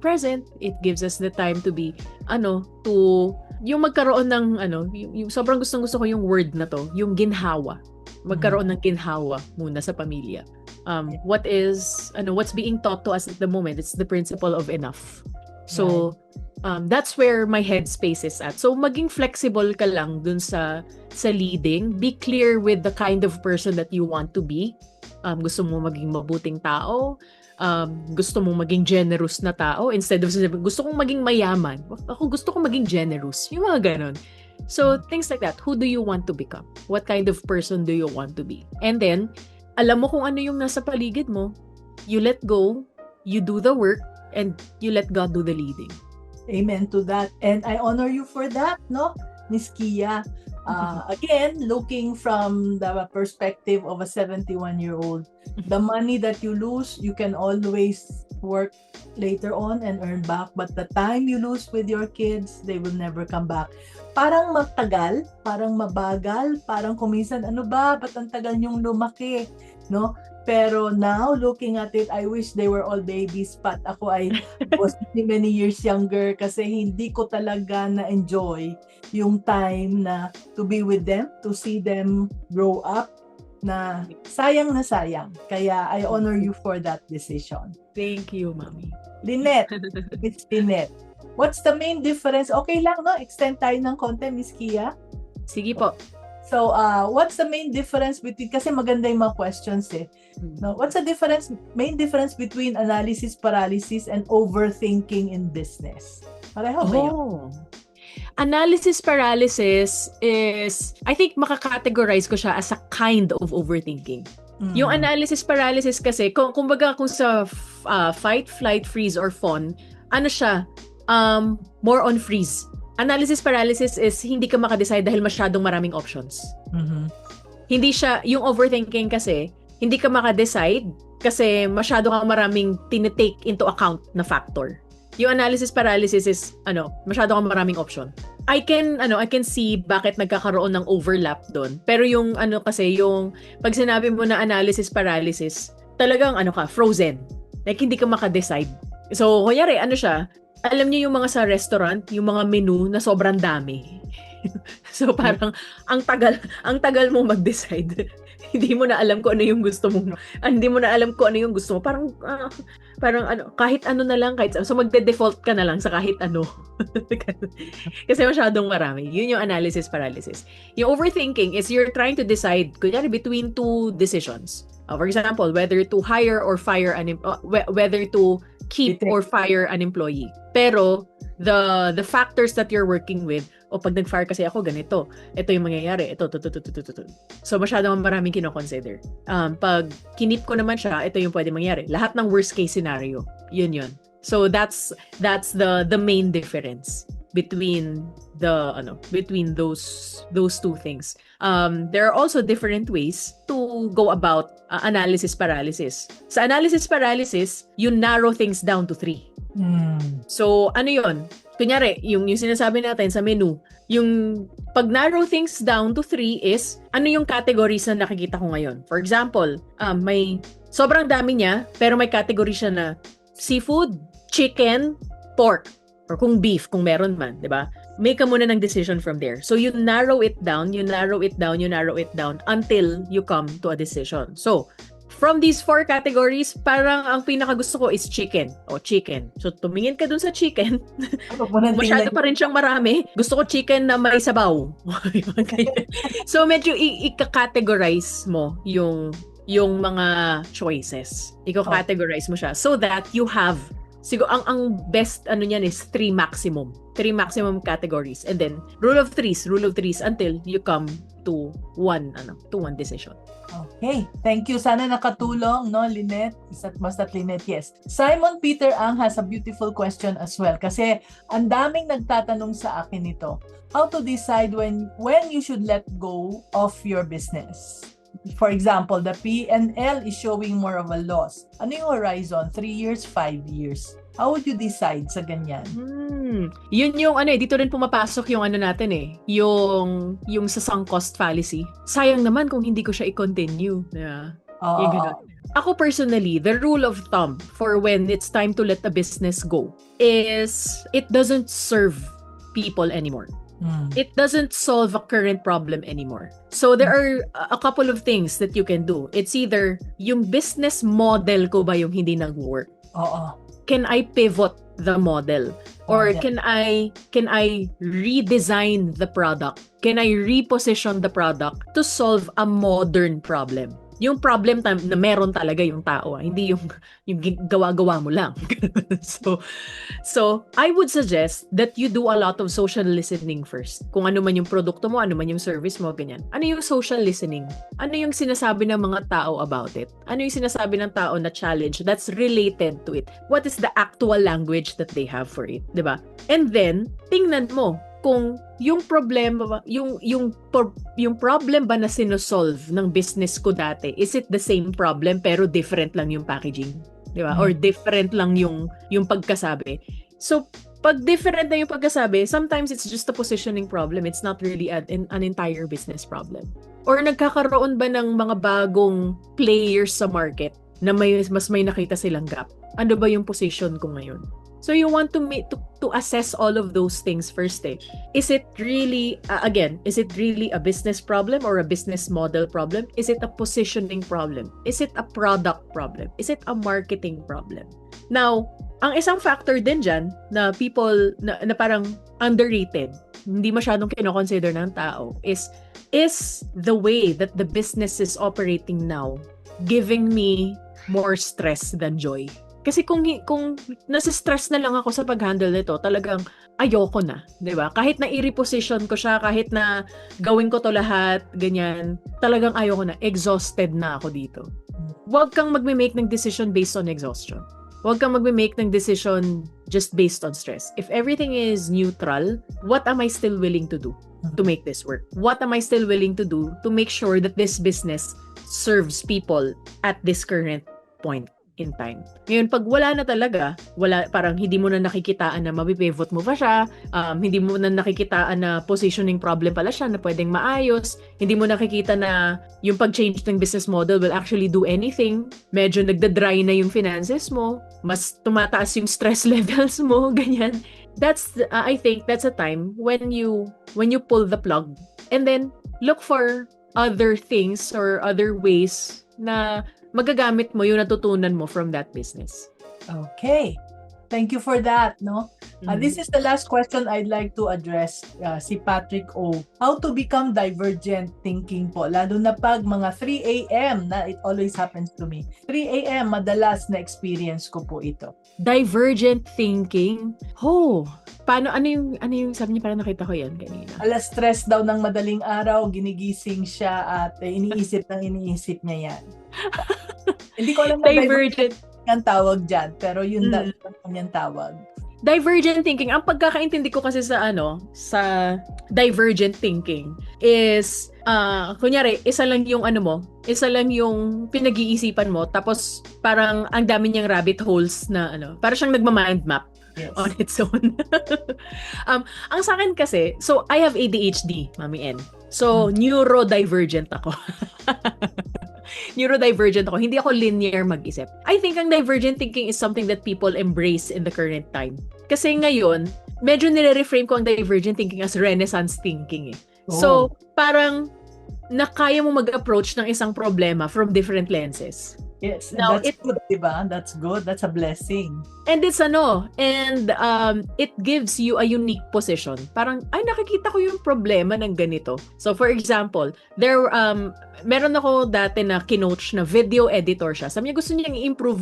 present. It gives us the time to be yung magkaroon ng yung sobrang gustong-gusto ko yung word na to, yung ginhawa. Magkaroon ng ginhawa muna sa pamilya. What's being taught to us at the moment, it's the principle of enough. So that's where my headspace is at. So maging flexible ka lang dun sa leading. Be clear with the kind of person that you want to be. Gusto mo maging mabuting tao, gusto mong maging generous na tao instead of gusto kong maging mayaman. Ako gusto kong maging generous. Yung mga ganon. So things like that. Who do you want to become? What kind of person do you want to be? And then, alam mo kung ano yung nasa paligid mo. You let go, you do the work, and you let God do the leading. Amen to that. And I honor you for that, no, Miss Kia. Again, looking from the perspective of a 71-year-old, the money that you lose, you can always work later on and earn back. But the time you lose with your kids, they will never come back. Parang matagal, parang mabagal, parang kuminsan, ba't ang tagal niyong lumaki, no? Pero now, looking at it, I wish they were all babies, but ako ay was many years younger kasi hindi ko talaga na-enjoy yung time na to be with them, to see them grow up, na sayang. Kaya I honor you for that decision. Thank you, Mommy. Lynette, Miss Lynette, what's the main difference? Okay lang, no? Extend tayo ng konti, Miss Kia. Sige po. So, what's the main difference between, kasi maganda yung mga questions eh. No, what's the main difference between analysis paralysis and overthinking in business? Pareho ba yun? Analysis paralysis is, I think makakategorize ko siya as a kind of overthinking. Yung analysis paralysis kasi, kumbaga kung sa fight, flight, freeze, or fawn, siya, more on freeze. Analysis paralysis is hindi ka makadecide dahil masyadong maraming options. Hindi siya, yung overthinking kasi, hindi ka makadecide kasi masyado kang maraming tinitake into account na factor. Yung analysis paralysis is, masyado kang maraming option. I can see bakit nagkakaroon ng overlap doon. Pero yung, kasi, yung, pag sinabi mo na analysis paralysis, talagang, frozen. Like, hindi ka makadecide. So, kunyari, siya, alam niyo yung mga sa restaurant, yung mga menu na sobrang dami. So parang ang tagal mo mag-decide. Hindi mo na alam kung ano yung gusto mo. Hindi mo na alam kung ano yung gusto mo. Parang kahit ano na lang, so magde-default ka na lang sa kahit ano. Kasi masyadong marami. Yun yung analysis paralysis. Yung overthinking is you're trying to decide kunyari between 2 decisions. For example, whether to hire or fire whether to keep or fire an employee. Pero the factors that you're working with, pag nag-fire kasi ako ganito, ito yung mangyayari, ito. So masyadong maraming kino-consider. Pag kinip ko naman siya, ito yung pwede mangyari. Lahat ng worst case scenario. Yun. So that's the main difference between those 2 things. There are also different ways to go about analysis paralysis. Sa analysis paralysis, you narrow things down to 3. So, yun? Kunyari, yung sinasabi natin sa menu, yung pag narrow things down to 3 is, yung categories na nakikita ko ngayon? For example, may sobrang dami niya, pero may category siya na seafood, chicken, pork, or kung beef, kung meron man, di ba? Make ka muna ng decision from there. So, you narrow it down until you come to a decision. So, from these 4 categories, parang ang pinakagusto ko is chicken. O, chicken. So, tumingin ka dun sa chicken. Masyado pa rin siyang marami. Gusto ko chicken na may sabaw. So, medyo i-categorize mo yung mga choices. I-categorize mo siya so that you have siguro ang best niyan is 3 maximum categories, and then rule of threes until you come to one decision. Okay, thank you. Sana nakatulong, no, Lynette? Basta't Lynette, yes. Simon Peter Ang has a beautiful question as well kasi ang daming nagtatanong sa akin nito. How to decide when you should let go of your business? For example, the P&L is showing more of a loss. Ano yung horizon? 3 years, 5 years? How would you decide sa ganyan? Yun yung dito rin pumapasok yung natin yung sa sunk cost fallacy. Sayang naman kung hindi ko siya i-continue. Yeah. Ako personally, the rule of thumb for when it's time to let a business go is it doesn't serve people anymore. It doesn't solve a current problem anymore. So there are a couple of things that you can do. It's either yung business model ko ba yung hindi nag-work? Can I pivot the model? Or can I redesign the product? Can I reposition the product to solve a modern problem? Yung problem na meron talaga yung tao, hindi yung gawa-gawa mo lang. So I would suggest that you do a lot of social listening first. Kung ano man yung produkto mo, ano man yung service mo, ganyan. Ano yung social listening? Ano yung sinasabi ng mga tao about it? Ano yung sinasabi ng tao na challenge that's related to it? What is the actual language that they have for it, 'di ba? And then tingnan mo kung yung problema yung problem ba na sinosolve ng business ko dati, is it the same problem pero different lang yung packaging, di ba? Or different lang yung pagkasabi. So pag different na yung pagkasabi, sometimes it's just a positioning problem. It's not really an entire business problem. Or nagkakaroon ba ng mga bagong players sa market na mas may nakita silang gap? Ano ba yung position ko ngayon? So you want to assess all of those things first. Is it really is it really a business problem or a business model problem? Is it a positioning problem? Is it a product problem? Is it a marketing problem? Now, ang isang factor din dyan na people na parang underrated, hindi masyadong kino-consider ng tao is the way that the business is operating now giving me more stress than joy? Kasi kung nasa-stress na lang ako sa pag-handle nito, talagang ayoko na, 'di ba? Kahit na i-reposition ko siya, kahit na gawin ko to lahat, ganyan, talagang ayoko na, exhausted na ako dito. Huwag kang magme-make ng decision based on exhaustion. Huwag kang magme-make ng decision just based on stress. If everything is neutral, what am I still willing to do to make this work? What am I still willing to do to make sure that this business serves people at this current point in time? Ngayon, pag wala na talaga, parang hindi mo na nakikitaan na mapipivot mo pa siya, hindi mo na nakikitaan na positioning problem pala siya na pwedeng maayos, hindi mo nakikita na yung pag-change ng business model will actually do anything, medyo nagda-dry na yung finances mo, mas tumataas yung stress levels mo, ganyan. I think that's a time when you pull the plug and then look for other things or other ways na magagamit mo yung natutunan mo from that business. Okay. Thank you for that, no? This is the last question I'd like to address, si Patrick O. How to become divergent thinking po, lalo na pag mga 3 a.m. na it always happens to me. 3 a.m. madalas na experience ko po ito. Divergent thinking? Paano, ano yung sabi niya, parang nakita ko yan kanina. Stress daw ng madaling araw, ginigising siya at iniisip niya yan. Hindi ko alam na divergent ang tawag dyan, pero yun ang kanyang tawag. Divergent thinking, ang pagkakaintindi ko kasi sa divergent thinking is, kunyari, isa lang yung pinag-iisipan mo, tapos parang ang dami niyang rabbit holes na parang siyang nagma-mind map. Yes. On its own. Ang sa akin kasi, so I have ADHD, Mami N. So, neurodivergent ako. Neurodivergent ako. Hindi ako linear mag-isip. I think ang divergent thinking is something that people embrace in the current time. Kasi ngayon, medyo nire-reframe ko ang divergent thinking as renaissance thinking eh. So, parang na kaya mo mag-approach ng isang problema from different lenses. Yes, and Now, that's good, diba? That's good. That's a blessing. and it's it gives you a unique position. Parang, ay, nakikita ko yung problema ng ganito. So, for example, meron ako dati na kinoach na video editor siya. Sabi niya, gusto niya i-improve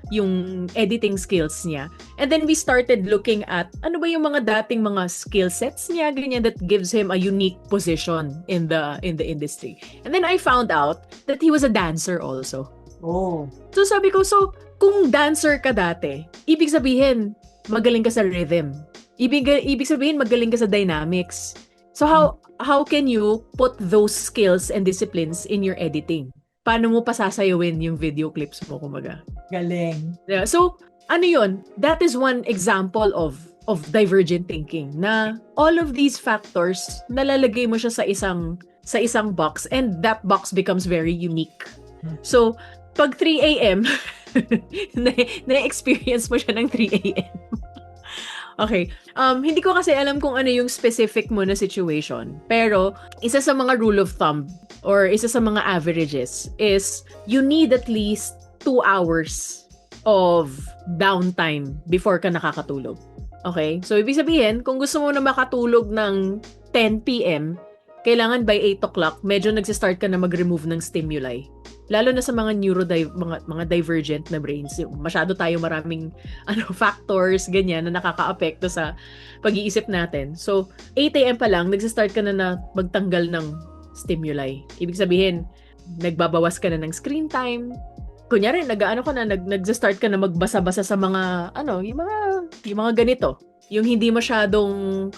yung editing skills niya. And then we started looking at, ano ba yung mga dating mga skill sets niya, ganyan, that gives him a unique position in the industry. And then I found out that he was a dancer also. Oh. So sabi ko, kung dancer ka dati, ibig sabihin, magaling ka sa rhythm. Ibig sabihin, magaling ka sa dynamics. So how can you put those skills and disciplines in your editing? Paano mo pasasayawin yung video clips mo, kumbaga? Galing. Yeah. So, ano yun? That is one example of divergent thinking, na all of these factors, nalalagay mo siya sa isang box, and that box becomes very unique. So, pag 3 a.m., na-experience mo siya ng 3 a.m. Okay. Hindi ko kasi alam kung ano yung specific mo na situation. Pero, isa sa mga rule of thumb or isa sa mga averages is you need at least 2 hours of downtime before ka nakakatulog. Okay? So, ibig sabihin, kung gusto mo na makatulog ng 10 p.m., kailangan by 8 o'clock, medyo nagsistart ka na mag-remove ng stimuli. Lalo na sa mga mga divergent na brains, masyado tayo maraming factors ganyan na nakakaapekto sa pag-iisip natin. So 8 a.m. pa lang nagsistart ka na magtanggal ng stimuli. Ibig sabihin, nagbabawas ka na ng screen time. Kunyari, nagsistart ka na magbasa-basa sa mga yung mga ganito. Yung hindi masyadong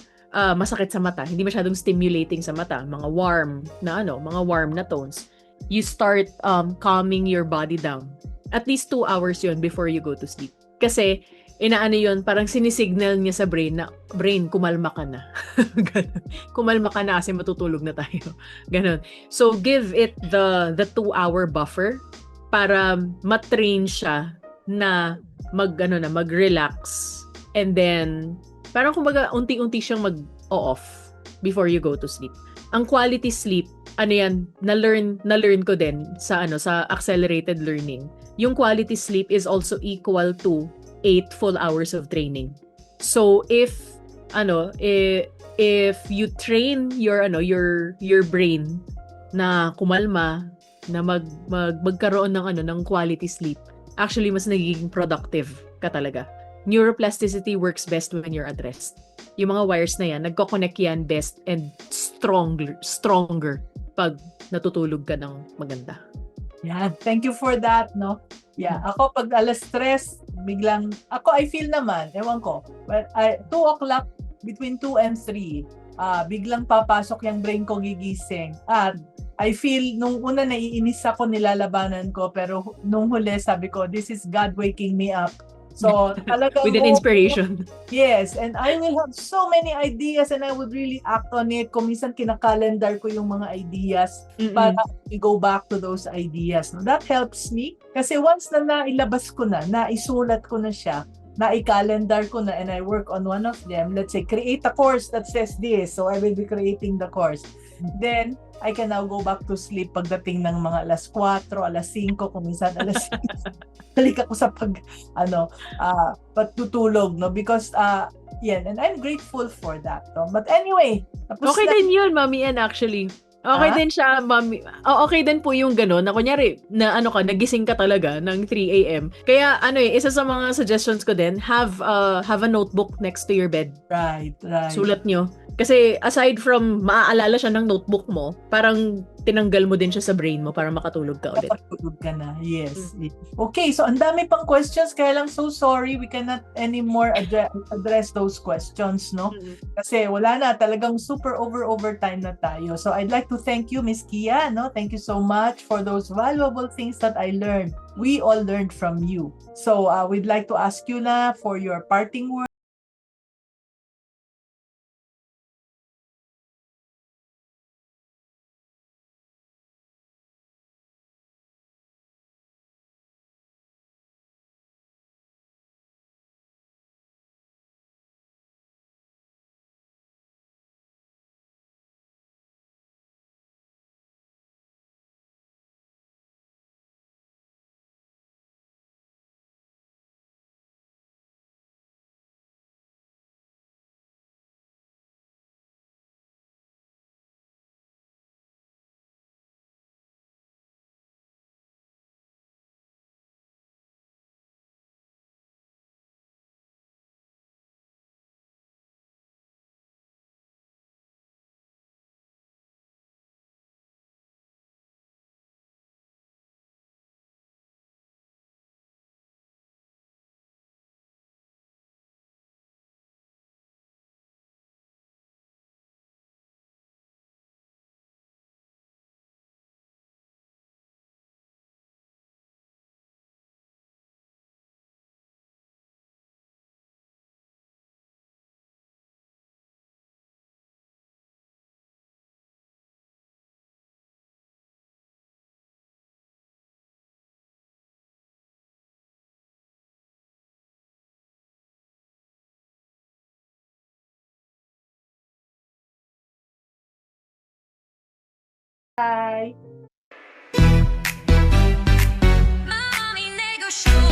masakit sa mata, hindi masyadong stimulating sa mata, mga warm na tones. You start calming your body down. At least 2 hours yon before you go to sleep. Kasi, yon, parang sinisignal niya sa brain na, brain, kumalma ka na. Kumalma ka na kasi matutulog na tayo. Ganon. So, give it the 2-hour buffer para matrain siya na mag-relax. And then, parang kumbaga, unti-unti siyang mag-off before you go to sleep. Ang quality sleep, na-learn ko din sa accelerated learning. Yung quality sleep is also equal to 8 full hours of training. So if you train your brain na kumalma, na magkaroon ng quality sleep, actually mas nagiging productive ka talaga. Neuroplasticity works best when you're at rest. Yung mga wires na yan, nagko-connect yan best and stronger pag natutulog ka ng maganda. Yeah, thank you for that, no? Yeah, ako pag alas 3, biglang, I feel naman, ewan ko, but 2 o'clock, between 2 and 3, biglang papasok yung brain ko, gigising. At I feel, nung una naiinis ako, nilalabanan ko, pero nung huli sabi ko, this is God waking me up. So, talagang with an inspiration. Yes, and I will have so many ideas and I would really act on it. Kung minsan kinakalendar ko yung mga ideas para we go back to those ideas. No, that helps me kasi once na nailabas ko na, naisulat ko na siya, na-calendar ko na, and I work on one of them. Let's say, create a course that says this. So, I will be creating the course. Then, I can now go back to sleep pagdating ng mga alas 4, alas 5, kung minsan alas 6. Balik ako sa pagtutulog, no? Because, and I'm grateful for that. No? But anyway, okay din yun, Mami N, actually. Okay din siya, Mami. Okay din po yung gano'n, na kunyari, na nagising ka talaga ng 3 a.m. Kaya, isa sa mga suggestions ko din, have a notebook next to your bed. Right. Sulat nyo. Kasi aside from maaalala siya ng notebook mo, parang tinanggal mo din siya sa brain mo para makatulog ka ulit. Makatulog ka na, yes. Okay, so ang dami pang questions, kaya lang so sorry, we cannot anymore address those questions, no? Kasi wala na, talagang super overtime na tayo. So I'd like to thank you, Miss Kia, no? Thank you so much for those valuable things that I learned. We all learned from you. So we'd like to ask you na for your parting words. Bye! Mommy, nego show.